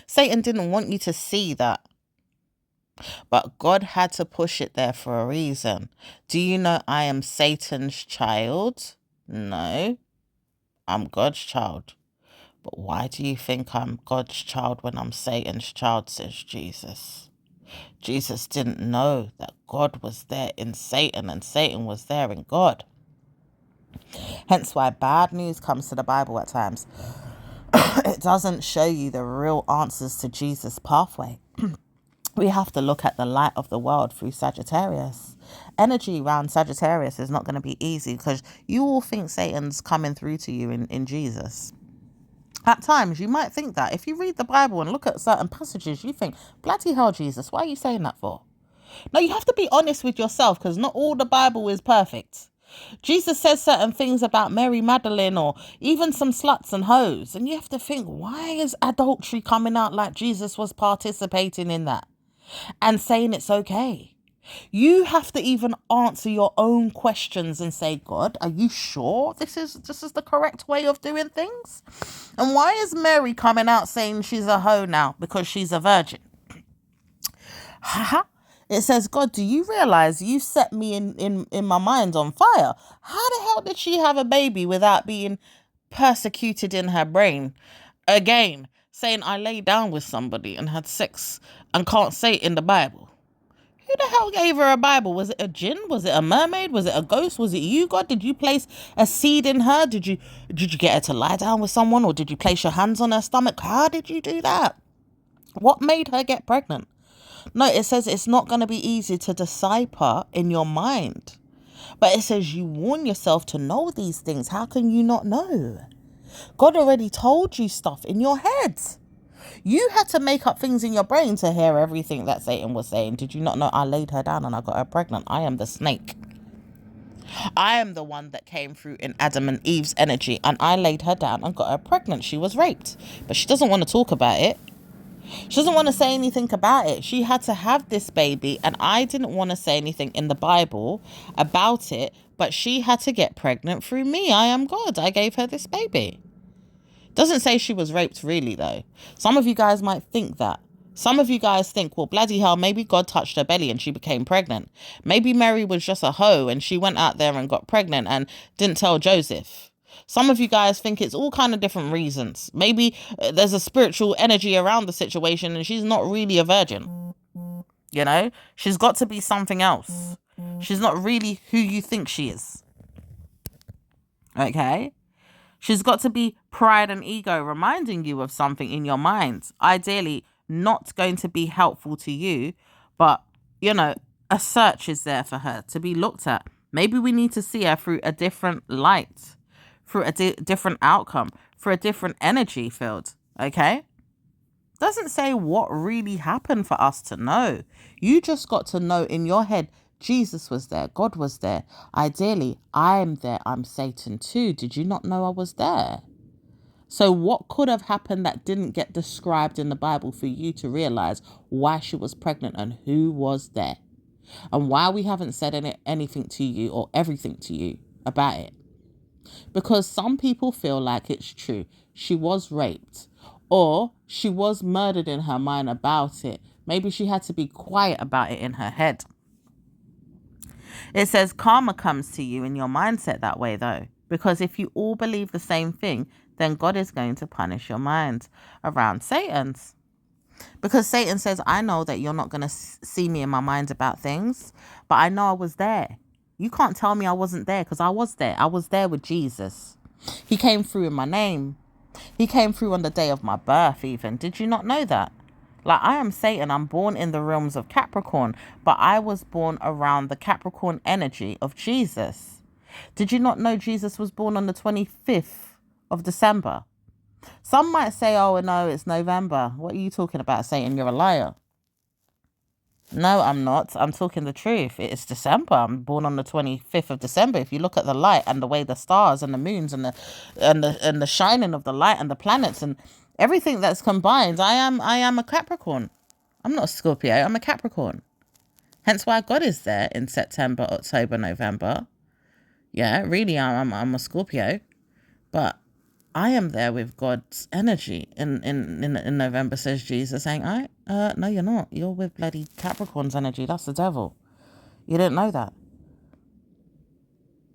Satan didn't want you to see that. But God had to push it there for a reason. Do you know I am Satan's child? No, I'm God's child. But why do you think I'm God's child when I'm Satan's child, says Jesus? Jesus didn't know that God was there in Satan and Satan was there in God. Hence why bad news comes to the Bible at times. It doesn't show you the real answers to Jesus' pathway. We have to look at the light of the world through Sagittarius. Energy around Sagittarius is not going to be easy because you all think Satan's coming through to you in Jesus. At times, you might think that. If you read the Bible and look at certain passages, you think, bloody hell, Jesus, why are you saying that for? No, you have to be honest with yourself because not all the Bible is perfect. Jesus says certain things about Mary Magdalene or even some sluts and hoes. And you have to think, why is adultery coming out like Jesus was participating in that? And saying it's okay. You have to even answer your own questions and say, God, are you sure this is the correct way of doing things? And why is Mary coming out saying she's a hoe now because she's a virgin? It says, God, do you realize you set me in my mind on fire? How the hell did she have a baby without being persecuted in her brain? Again, saying I lay down with somebody and had sex and can't say it in the Bible. Who the hell gave her a Bible? Was it a jinn? Was it a mermaid? Was it a ghost? Was it you, God? Did you place a seed in her? Did you get her to lie down with someone, or did you place your hands on her stomach? How did you do that? What made her get pregnant? No, it says it's not going to be easy to decipher in your mind. But it says you warn yourself to know these things. How can you not know? God already told you stuff in your head. You had to make up things in your brain to hear everything that Satan was saying. Did you not know I laid her down and I got her pregnant? I am the snake. I am the one that came through in Adam and Eve's energy, and I laid her down and got her pregnant. She was raped, but she doesn't want to talk about it. She doesn't want to say anything about it. She had to have this baby, and I didn't want to say anything in the Bible about it, but she had to get pregnant through me. I am God. I gave her this baby. Doesn't say she was raped really, though. Some of you guys might think that. Some of you guys think, well, bloody hell, maybe God touched her belly and she became pregnant. Maybe Mary was just a hoe and she went out there and got pregnant and didn't tell Joseph. Some of you guys think it's all kind of different reasons. Maybe there's a spiritual energy around the situation and she's not really a virgin. You know, she's got to be something else. She's not really who you think she is. Okay? She's got to be pride and ego reminding you of something in your mind. Ideally, not going to be helpful to you, but, you know, a search is there for her to be looked at. Maybe we need to see her through a different light, through a different outcome, through a different energy field. Okay? Doesn't say what really happened for us to know. You just got to know in your head, Jesus was there, God was there. Ideally, I'm there, I'm Satan too. Did you not know I was there? So what could have happened that didn't get described in the Bible for you to realize why she was pregnant and who was there? And why we haven't said anything to you or everything to you about it? Because some people feel like it's true. She was raped or she was murdered in her mind about it. Maybe she had to be quiet about it in her head. It says karma comes to you in your mindset that way, though, because if you all believe the same thing, then God is going to punish your mind around Satan's. Because Satan says, I know that you're not going to see me in my mind about things, but I know I was there. You can't tell me I wasn't there because I was there. I was there with Jesus. He came through in my name. He came through on the day of my birth even. Did you not know that? Like, I am Satan. I'm born in the realms of Capricorn, but I was born around the Capricorn energy of Jesus. Did you not know Jesus was born on the 25th of December? Some might say, oh, no, it's November. What are you talking about, Satan? You're a liar. No, I'm not. I'm talking the truth. It's December. I'm born on the 25th of December. If you look at the light and the way the stars and the moons and the shining of the light and the planets and everything that's combined, I am a Capricorn. I'm not a Scorpio. I'm a Capricorn. Hence why God is there in September, October, November. Yeah, really, I'm a Scorpio, but I am there with God's energy in November, says Jesus, ain't I? No, you're not. You're with bloody Capricorn's energy. That's the devil. You didn't know that?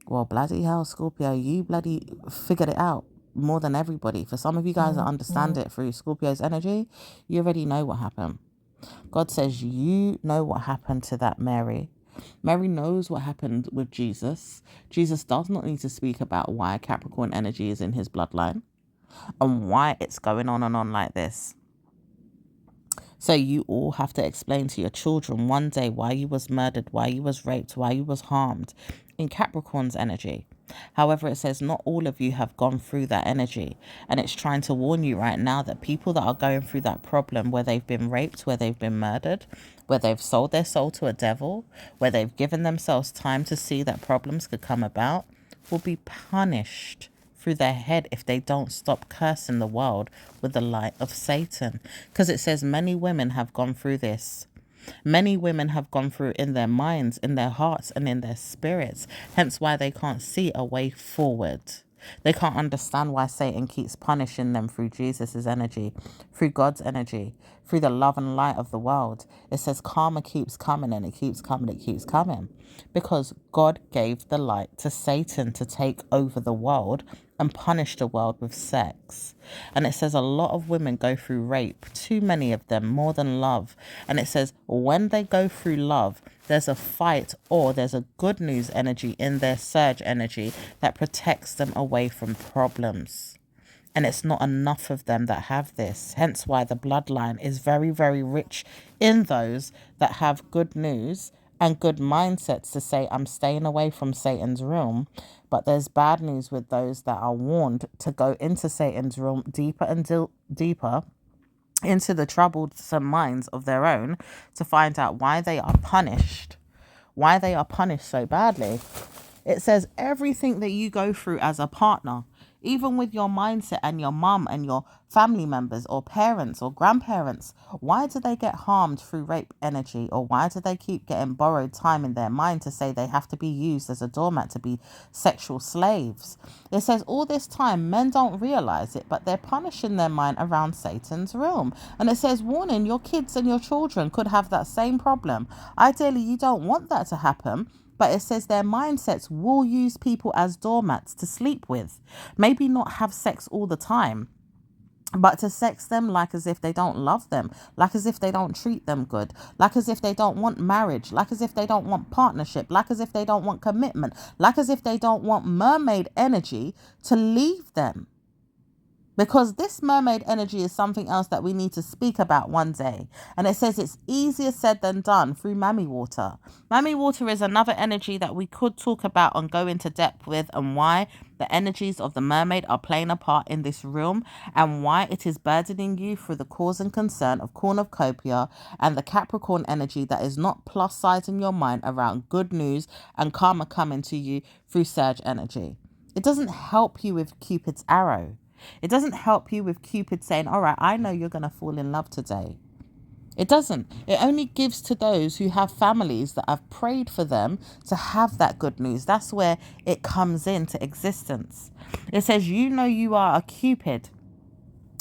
Well, bloody hell, Scorpio, you bloody figured it out more than everybody. For some of you guys that understand it through Scorpio's energy, you already know what happened. God says you know what happened to that Mary. Mary knows what happened with Jesus. Jesus does not need to speak about why Capricorn energy is in his bloodline and why it's going on and on like this. So you all have to explain to your children one day why you was murdered, why you was raped, why you was harmed in Capricorn's energy. However, it says not all of you have gone through that energy. And it's trying to warn you right now that people that are going through that problem where they've been raped, where they've been murdered, where they've sold their soul to a devil, where they've given themselves time to see that problems could come about, will be punished through their head if they don't stop cursing the world with the light of Satan. Because it says many women have gone through this. Many women have gone through in their minds, in their hearts, and in their spirits. Hence why they can't see a way forward. They can't understand why Satan keeps punishing them through Jesus's energy, through God's energy, through the love and light of the world. It says karma keeps coming and it keeps coming, it keeps coming. Because God gave the light to Satan to take over the world and punish the world with sex. And it says a lot of women go through rape, too many of them, more than love. And it says when they go through love, there's a fight or there's a good news energy in their surge energy that protects them away from problems. And it's not enough of them that have this. Hence why the bloodline is very, very rich in those that have good news and good mindsets to say, I'm staying away from Satan's realm. But there's bad news with those that are warned to go into Satan's realm deeper and deeper into the troublesome minds of their own to find out why they are punished so badly. It says everything that you go through as a partner, even with your mindset and your mum and your family members or parents or grandparents, why do they get harmed through rape energy? Or why do they keep getting borrowed time in their mind to say they have to be used as a doormat to be sexual slaves? It says all this time men don't realize it, but they're punishing their mind around Satan's realm. And it says, warning, your kids and your children could have that same problem. Ideally, you don't want that to happen. But it says their mindsets will use people as doormats to sleep with. Maybe not have sex all the time, but to sex them like as if they don't love them, like as if they don't treat them good, like as if they don't want marriage, like as if they don't want partnership, like as if they don't want commitment, like as if they don't want mermaid energy to leave them. Because this mermaid energy is something else that we need to speak about one day. And it says it's easier said than done through Mami Water. Mami Water is another energy that we could talk about and go into depth with, and why the energies of the mermaid are playing a part in this realm, and why it is burdening you through the cause and concern of cornucopia and the Capricorn energy that is not plus sizing your mind around good news and karma coming to you through surge energy. It doesn't help you with Cupid's arrow. It doesn't help you with Cupid saying, all right, I know you're going to fall in love today. It doesn't. It only gives to those who have families that have prayed for them to have that good news. That's where it comes into existence. It says, you know you are a Cupid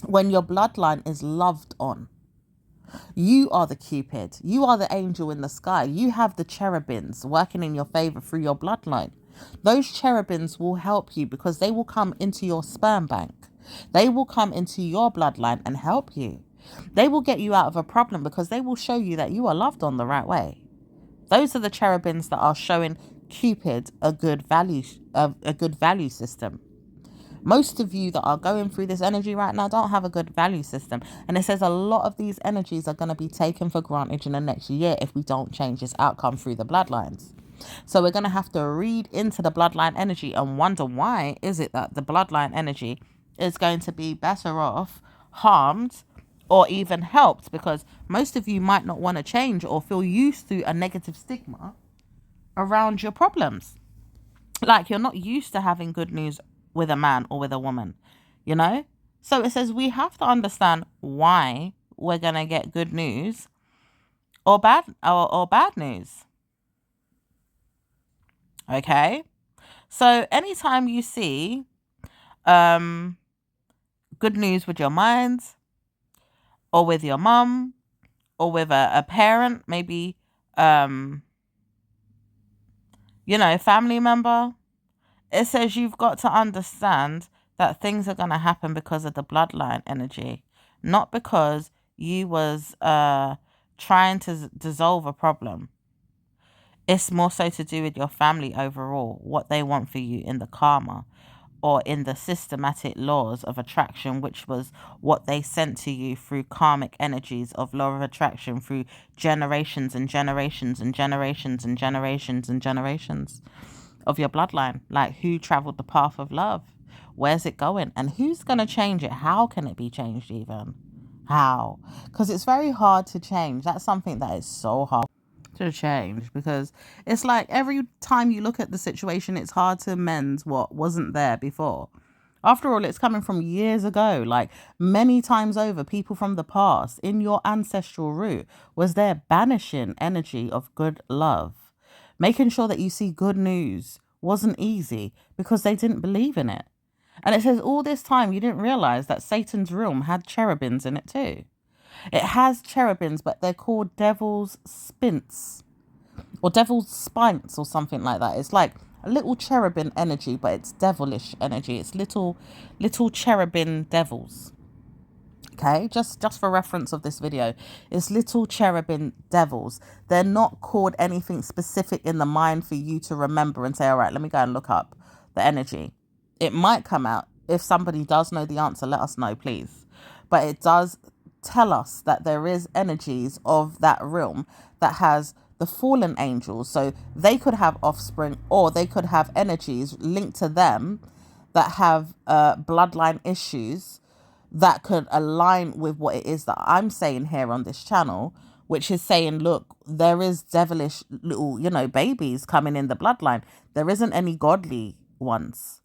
when your bloodline is loved on. You are the Cupid. You are the angel in the sky. You have the cherubims working in your favor through your bloodline. Those cherubims will help you because they will come into your sperm bank. They will come into your bloodline and help you. They will get you out of a problem because they will show you that you are loved on the right way. Those are the cherubims that are showing Cupid a good value system. Most of you that are going through this energy right now don't have a good value system. And it says a lot of these energies are going to be taken for granted in the next year if we don't change this outcome through the bloodlines. So we're going to have to read into the bloodline energy and wonder, why is it that the bloodline energy is going to be better off, harmed, or even helped? Because most of you might not want to change or feel used to a negative stigma around your problems. Like, you're not used to having good news with a man or with a woman, you know? So it says we have to understand why we're going to get good news or bad news. Okay? So anytime you see good news with your mind, or with your mum, or with a parent, maybe family member, it says you've got to understand that things are going to happen because of the bloodline energy, not because you was trying to dissolve a problem. It's more so to do with your family overall, what they want for you in the karma or in the systematic laws of attraction, which was what they sent to you through karmic energies of law of attraction through generations and generations and generations and generations and generations of your bloodline. Like, who traveled the path of love? Where's it going? And who's going to change it? How can it be changed even? How? Because it's very hard to change. That's something that is so hard to change, because it's like every time you look at the situation, it's hard to mend what wasn't there before. After all, it's coming from years ago. Like, many times over, people from the past in your ancestral root was there banishing energy of good love. Making sure that you see good news wasn't easy because they didn't believe in it. And it says all this time you didn't realize that Satan's realm had cherubims in it too. It has cherubims, but they're called devil's spints or devil's spines or something like that. It's like a little cherubim energy, but it's devilish energy. It's little cherubim devils. Okay, just for reference of this video, it's little cherubim devils. They're not called anything specific in the mind for you to remember and say, all right, let me go and look up the energy. It might come out. If somebody does know the answer, let us know, please. But it does tell us that there is energies of that realm that has the fallen angels. So they could have offspring, or they could have energies linked to them that have bloodline issues that could align with what it is that I'm saying here on this channel, which is saying, look, there is devilish little, babies coming in the bloodline. There isn't any godly ones,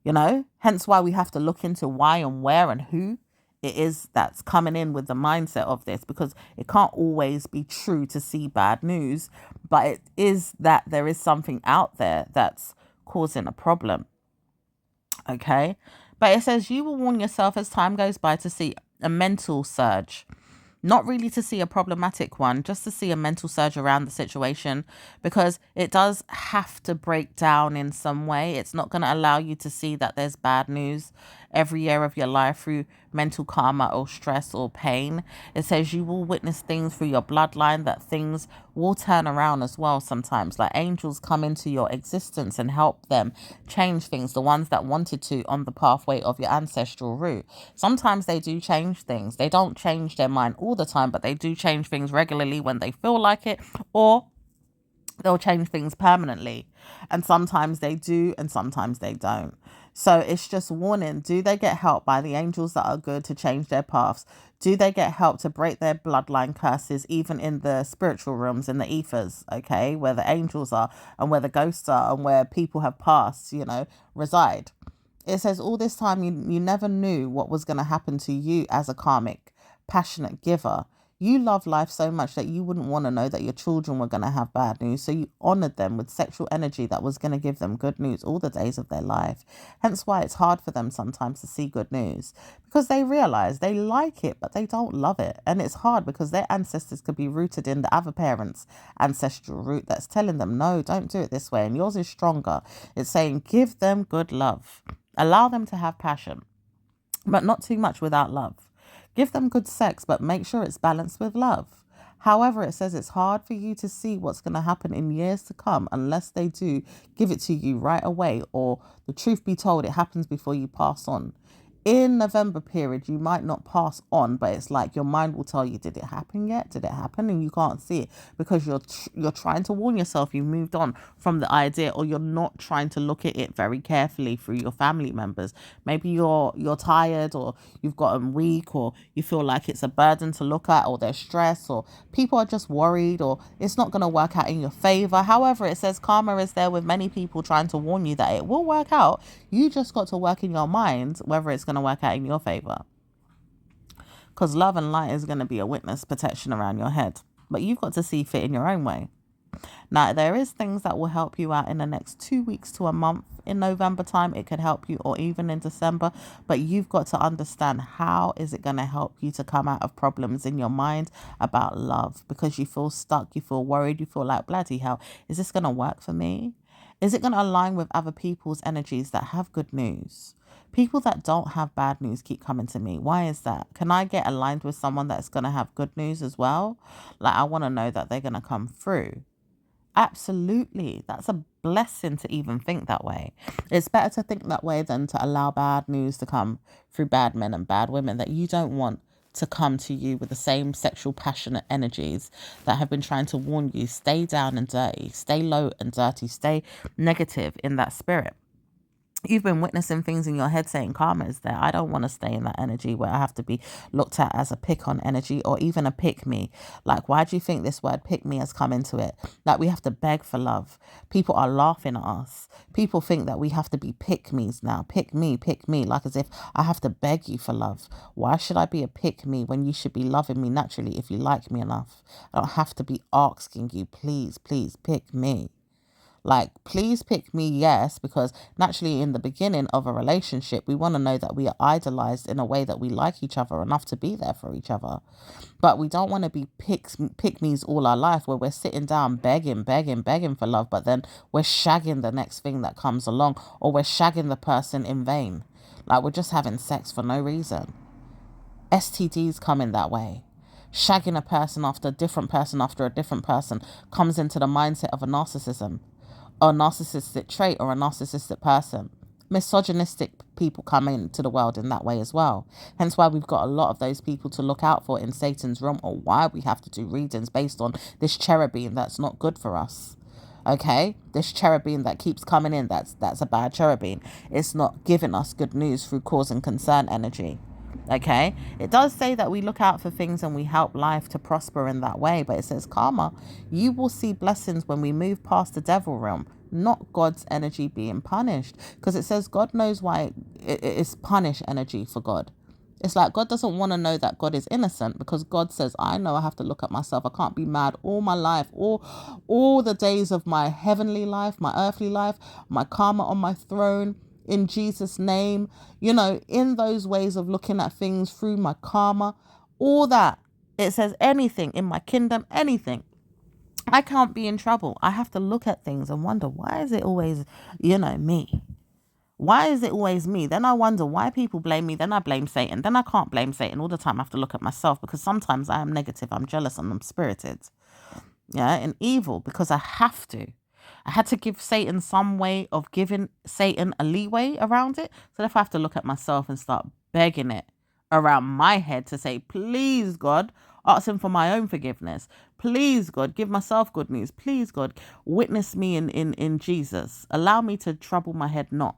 hence why we have to look into why and where and who it is that's coming in with the mindset of this, because it can't always be true to see bad news, but it is that there is something out there that's causing a problem. Okay, but it says you will warn yourself as time goes by to see a mental surge. Not really to see a problematic one, just to see a mental surge around the situation, because it does have to break down in some way. It's not going to allow you to see that there's bad news every year of your life through mental karma or stress or pain. It says you will witness things through your bloodline, that things will turn around as well sometimes. Like angels come into your existence and help them change things, the ones that wanted to on the pathway of your ancestral route. Sometimes they do change things. They don't change their mind all the time, but they do change things regularly when they feel like it, or they'll change things permanently. And sometimes they do and sometimes they don't. So it's just warning. Do they get help by the angels that are good to change their paths? Do they get help to break their bloodline curses, even in the spiritual realms, in the ethers, okay, where the angels are and where the ghosts are and where people have passed, reside? It says all this time you never knew what was going to happen to you as a karmic, passionate giver. You love life so much that you wouldn't want to know that your children were going to have bad news. So you honored them with sexual energy that was going to give them good news all the days of their life. Hence why it's hard for them sometimes to see good news, because they realize they like it, but they don't love it. And it's hard because their ancestors could be rooted in the other parents' ancestral root that's telling them, no, don't do it this way. And yours is stronger. It's saying, give them good love. Allow them to have passion, but not too much without love. Give them good sex, but make sure it's balanced with love. However, it says it's hard for you to see what's going to happen in years to come unless they do give it to you right away, or the truth be told, it happens before you pass on. In November period, you might not pass on, but it's like your mind will tell you, did it happen yet? Did it happen? And you can't see it because you're trying to warn yourself you've moved on from the idea, or you're not trying to look at it very carefully through your family members. Maybe you're tired, or you've gotten weak, or you feel like it's a burden to look at, or there's stress, or people are just worried, or it's not going to work out in your favor. However, it says karma is there with many people trying to warn you that it will work out. You just got to work in your mind whether it's going to work out in your favor, because love and light is going to be a witness protection around your head, but you've got to see fit in your own way. Now, there is things that will help you out in the next 2 weeks to a month. In November time, it could help you, or even in December, but you've got to understand how is it going to help you to come out of problems in your mind about love, because you feel stuck, you feel worried, you feel like, bloody hell, is this going to work for me? Is it going to align with other people's energies that have good news? People that don't have bad news keep coming to me. Why is that? Can I get aligned with someone that's going to have good news as well? Like, I want to know that they're going to come through. Absolutely. That's a blessing to even think that way. It's better to think that way than to allow bad news to come through bad men and bad women that you don't want to come to you with the same sexual passionate energies that have been trying to warn you, stay down and dirty, stay low and dirty, stay negative in that spirit. You've been witnessing things in your head saying karma is there. I don't want to stay in that energy where I have to be looked at as a pick on energy, or even a pick me. Like, why do you think this word pick me has come into it? Like, we have to beg for love. People are laughing at us. People think that we have to be pick me's now. Pick me, like as if I have to beg you for love. Why should I be a pick me when you should be loving me naturally if you like me enough? I don't have to be asking you, please pick me. Like, please pick me, yes, because naturally in the beginning of a relationship, we want to know that we are idolized in a way that we like each other enough to be there for each other. But we don't want to be pick-me's all our life, where we're sitting down begging for love, but then we're shagging the next thing that comes along, or we're shagging the person in vain. Like, we're just having sex for no reason. STDs come in that way. Shagging a person after a different person comes into the mindset of a narcissism, or a narcissistic trait, or a narcissistic person. Misogynistic people come into the world in that way as well. Hence why we've got a lot of those people to look out for in Satan's realm, or why we have to do readings based on this cherubim that's not good for us. Okay, this cherubim that keeps coming in, that's a bad cherubim. It's not giving us good news through cause and concern energy. Okay, it does say that we look out for things and we help life to prosper in that way, but it says karma, you will see blessings when we move past the devil realm, not God's energy being punished, because it says God knows why it is punish energy for God. It's like God doesn't want to know that God is innocent, because God says, I know I have to look at myself. I can't be mad all my life, all the days of my heavenly life, my earthly life, my karma on my throne, in Jesus' name, in those ways of looking at things through my karma, all that It says anything in my kingdom, anything. I can't be in trouble. I have to look at things and wonder, why is it always, me? Why is it always me? Then I wonder why people blame me. Then I blame Satan. Then I can't blame Satan all the time. I have to look at myself, because sometimes I am negative. I'm jealous and I'm spirited. Yeah, and evil, because I have to. I had to give Satan some way of giving Satan a leeway around it. So if I have to look at myself and start begging it around my head to say, please, God, ask him for my own forgiveness. Please, God, give myself good news. Please, God, witness me in Jesus. Allow me to trouble my head not.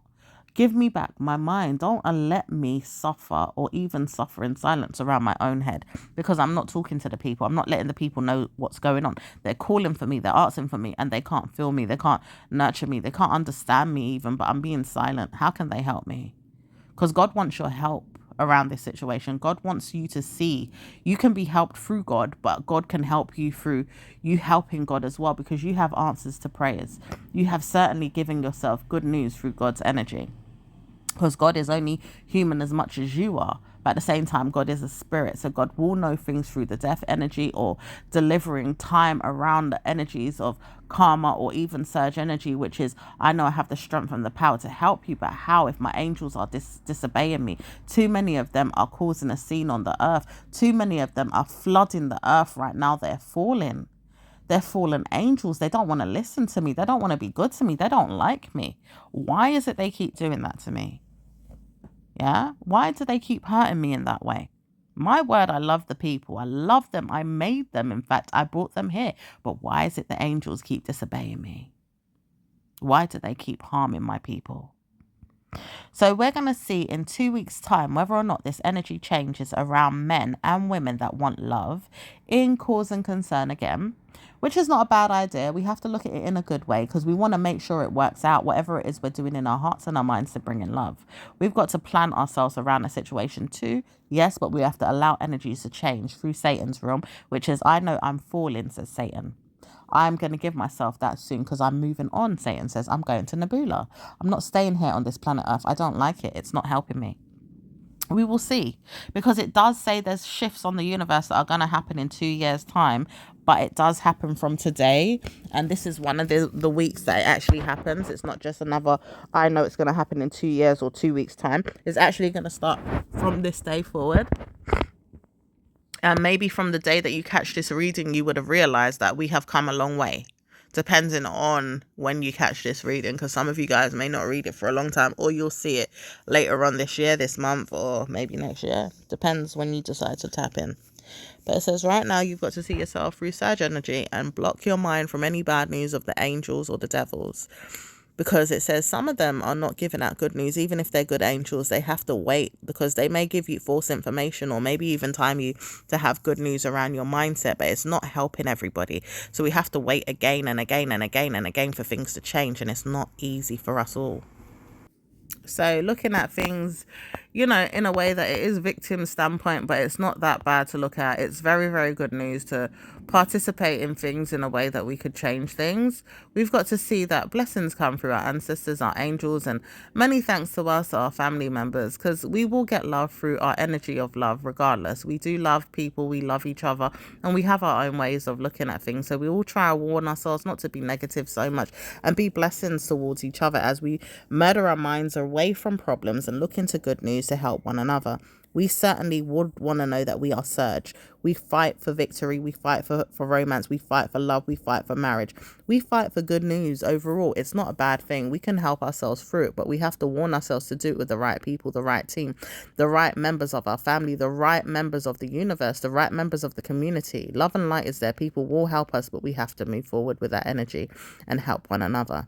Give me back my mind. Don't let me suffer or even suffer in silence around my own head, because I'm not talking to the people. I'm not letting the people know what's going on. They're calling for me. They're asking for me, and they can't feel me. They can't nurture me. They can't understand me even, but I'm being silent. How can they help me? Because God wants your help around this situation. God wants you to see you can be helped through God, but God can help you through you helping God as well, because you have answers to prayers. You have certainly given yourself good news through God's energy, because God is only human as much as you are. But at the same time, God is a spirit. So God will know things through the death energy, or delivering time around the energies of karma, or even surge energy, which is, I know I have the strength and the power to help you, but how if my angels are disobeying me? Too many of them are causing a scene on the earth. Too many of them are flooding the earth right now. They're falling. They're fallen angels. They don't want to listen to me. They don't want to be good to me. They don't like me. Why is it they keep doing that to me? Yeah? Why do they keep hurting me in that way? My word, I love the people. I love them. I made them. In fact, I brought them here. But why is it the angels keep disobeying me? Why do they keep harming my people? So we're going to see in 2 weeks' time whether or not this energy changes around men and women that want love in cause and concern again, which is not a bad idea. We have to look at it in a good way, because we want to make sure it works out, whatever it is we're doing in our hearts and our minds to bring in love. We've got to plan ourselves around a situation too, yes, but we have to allow energies to change through Satan's realm, which is, I know I'm falling, says Satan. I'm going to give myself that soon, because I'm moving on. Satan says, I'm going to Nebula. I'm not staying here on this planet Earth. I don't like it. It's not helping me. We will see, because it does say there's shifts on the universe that are going to happen in 2 years' time, but it does happen from today. And this is one of the weeks that it actually happens. It's not just another, I know it's going to happen in 2 years or 2 weeks' time. It's actually going to start from this day forward. And maybe from the day that you catch this reading, you would have realized that we have come a long way, depending on when you catch this reading, because some of you guys may not read it for a long time, or you'll see it later on this year, this month, or maybe next year. Depends when you decide to tap in. But it says right now you've got to see yourself through surge energy and block your mind from any bad news of the angels or the devils. Because it says some of them are not giving out good news. Even if they're good angels, they have to wait, because they may give you false information, or maybe even time you to have good news around your mindset, but it's not helping everybody. So we have to wait again and again and again and again for things to change, and it's not easy for us all. So looking at things, in a way that it is victim standpoint, but it's not that bad to look at. It's very, very good news to participate in things in a way that we could change things. We've got to see that blessings come through our ancestors, our angels, and many thanks to us, our family members, because we will get love through our energy of love regardless. We do love people, we love each other, and we have our own ways of looking at things. So we all try to warn ourselves not to be negative so much and be blessings towards each other as we murder our minds away from problems and look into good news to help one another. We certainly would want to know that we are Surge. We fight for victory. We fight for romance. We fight for love. We fight for marriage. We fight for good news overall. It's not a bad thing. We can help ourselves through it, but we have to warn ourselves to do it with the right people, the right team, the right members of our family, the right members of the universe, the right members of the community. Love and light is there. People will help us, but we have to move forward with that energy and help one another.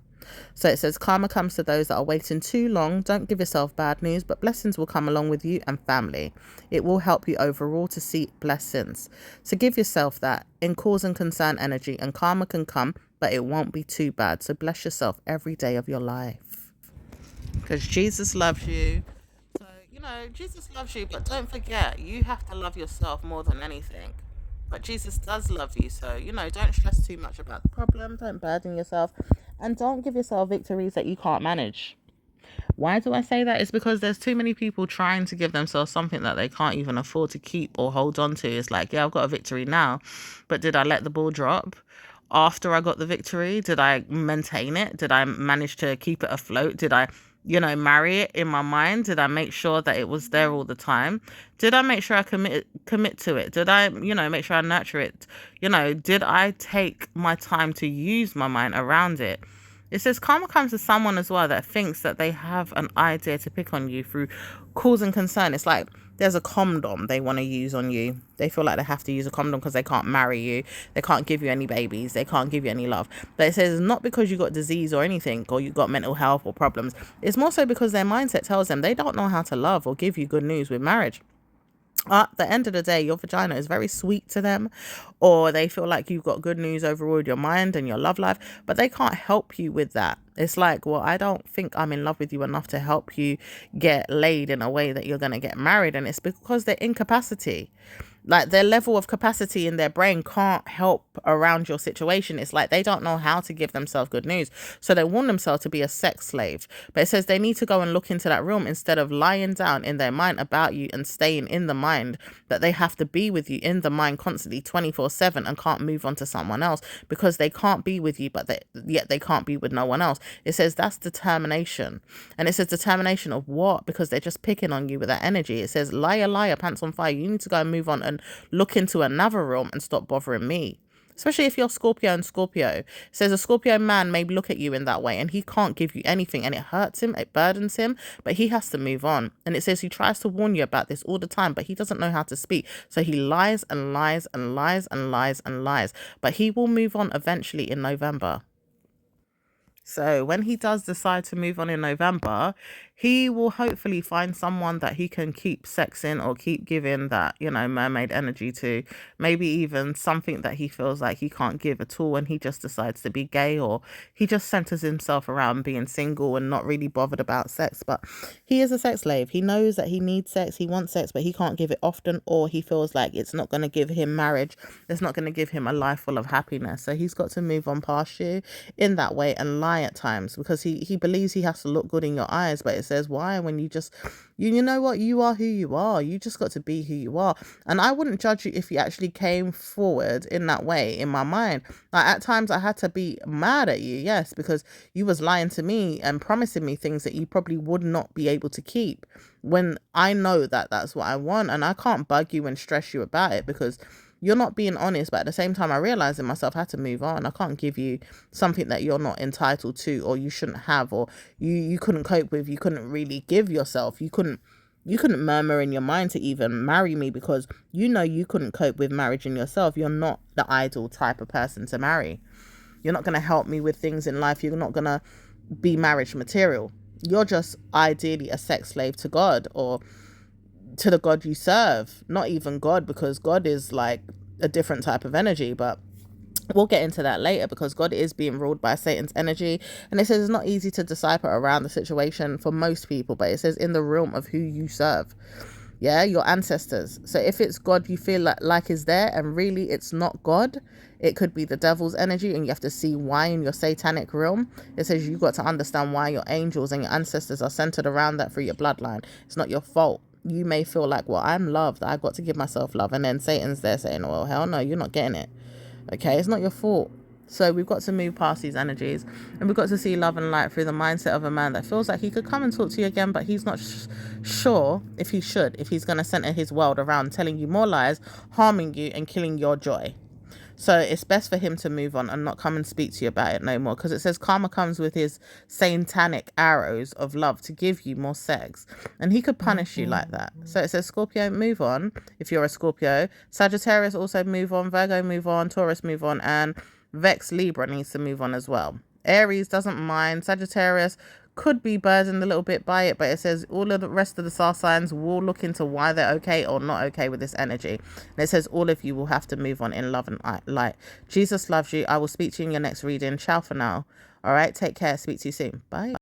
So it says karma comes to those that are waiting too long. Don't give yourself bad news, but blessings will come along with you and family. It will help you overall to see blessings. So give yourself that in cause and concern energy, and karma can come, but it won't be too bad. So bless yourself every day of your life, because Jesus loves you. So, Jesus loves you, but don't forget, you have to love yourself more than anything. But Jesus does love you, so, don't stress too much about the problem. Don't burden yourself, and don't give yourself victories that you can't manage. Why do I say that? It's because there's too many people trying to give themselves something that they can't even afford to keep or hold on to. It's like, yeah, I've got a victory now, but did I let the ball drop? After I got the victory, did I maintain it? Did I manage to keep it afloat? Did I, marry it in my mind? Did I make sure that it was there all the time? Did I make sure I commit to it? Did I, make sure I nurture it? Did I take my time to use my mind around it? It says karma comes to someone as well that thinks that they have an idea to pick on you through cause and concern. It's like there's a condom they want to use on you. They feel like they have to use a condom because they can't marry you. They can't give you any babies. They can't give you any love. But it says not because you got disease or anything or you got mental health or problems. It's more so because their mindset tells them they don't know how to love or give you good news with marriage. At the end of the day, your vagina is very sweet to them, or they feel like you've got good news overall your mind and your love life, but they can't help you with that. It's like, well, I don't think I'm in love with you enough to help you get laid in a way that you're going to get married. And it's because they're incapacity. Like their level of capacity in their brain can't help around your situation. It's like they don't know how to give themselves good news. So they want themselves to be a sex slave. But it says they need to go and look into that room instead of lying down in their mind about you and staying in the mind that they have to be with you in the mind constantly 24/7 and can't move on to someone else because they can't be with you, but yet they can't be with no one else. It says that's determination. And it says determination of what? Because they're just picking on you with that energy. It says liar, liar, pants on fire. You need to go and move on and look into another realm and stop bothering me. Especially if you're Scorpio and Scorpio. It says a Scorpio man may look at you in that way and he can't give you anything and it hurts him, it burdens him, but he has to move on. And it says he tries to warn you about this all the time, but he doesn't know how to speak. So he lies and lies and lies and lies and lies, but he will move on eventually in November. So when he does decide to move on in November, he will hopefully find someone that he can keep sexing or keep giving that, mermaid energy to. Maybe even something that he feels like he can't give at all when he just decides to be gay, or he just centers himself around being single and not really bothered about sex. But he is a sex slave. He knows that he needs sex, he wants sex, but he can't give it often, or he feels like it's not going to give him marriage. It's not going to give him a life full of happiness. So he's got to move on past you in that way and lie at times because he believes he has to look good in your eyes. But it says why when you just you know what, you are who you are. You just got to be who you are. And I wouldn't judge you if you actually came forward in that way. In my mind, like at times I had to be mad at you, yes, because you was lying to me and promising me things that you probably would not be able to keep, when I know that that's what I want. And I can't bug you and stress you about it because you're not being honest. But at the same time, I realized in myself I had to move on. I can't give you something that you're not entitled to, or you shouldn't have, or you couldn't cope with. You couldn't really give yourself. You couldn't murmur in your mind to even marry me because you couldn't cope with marriage in yourself. You're not the ideal type of person to marry. You're not going to help me with things in life. You're not going to be marriage material. You're just ideally a sex slave to God, or to the God you serve. Not even God, because God is like a different type of energy, but we'll get into that later because God is being ruled by Satan's energy. And it says it's not easy to decipher around the situation for most people, but it says in the realm of who you serve. Yeah, your ancestors. So if it's God you feel like is there and really it's not God, it could be the devil's energy, and you have to see why in your satanic realm. It says you got to understand why your angels and your ancestors are centered around that through your bloodline. It's not your fault. You may feel like, well, I'm loved, I got to give myself love, and then Satan's there saying, well, hell no, you're not getting it. Okay, it's not your fault. So we've got to move past these energies, and we've got to see love and light through the mindset of a man that feels like he could come and talk to you again, but he's not sure if he's going to center his world around telling you more lies, harming you and killing your joy. So it's best for him to move on and not come and speak to you about it no more, because it says karma comes with his satanic arrows of love to give you more sex, and he could punish you like that. So it says Scorpio, move on if you're a Scorpio. Sagittarius also move on. Virgo, move on. Taurus, move on. And Vex, Libra needs to move on as well. Aries doesn't mind. Sagittarius could be burdened a little bit by it, but it says all of the rest of the star signs will look into why they're okay or not okay with this energy. And it says all of you will have to move on in love and light. Jesus loves you. I will speak to you in your next reading. Ciao for now. All right, take care. Speak to you soon. Bye.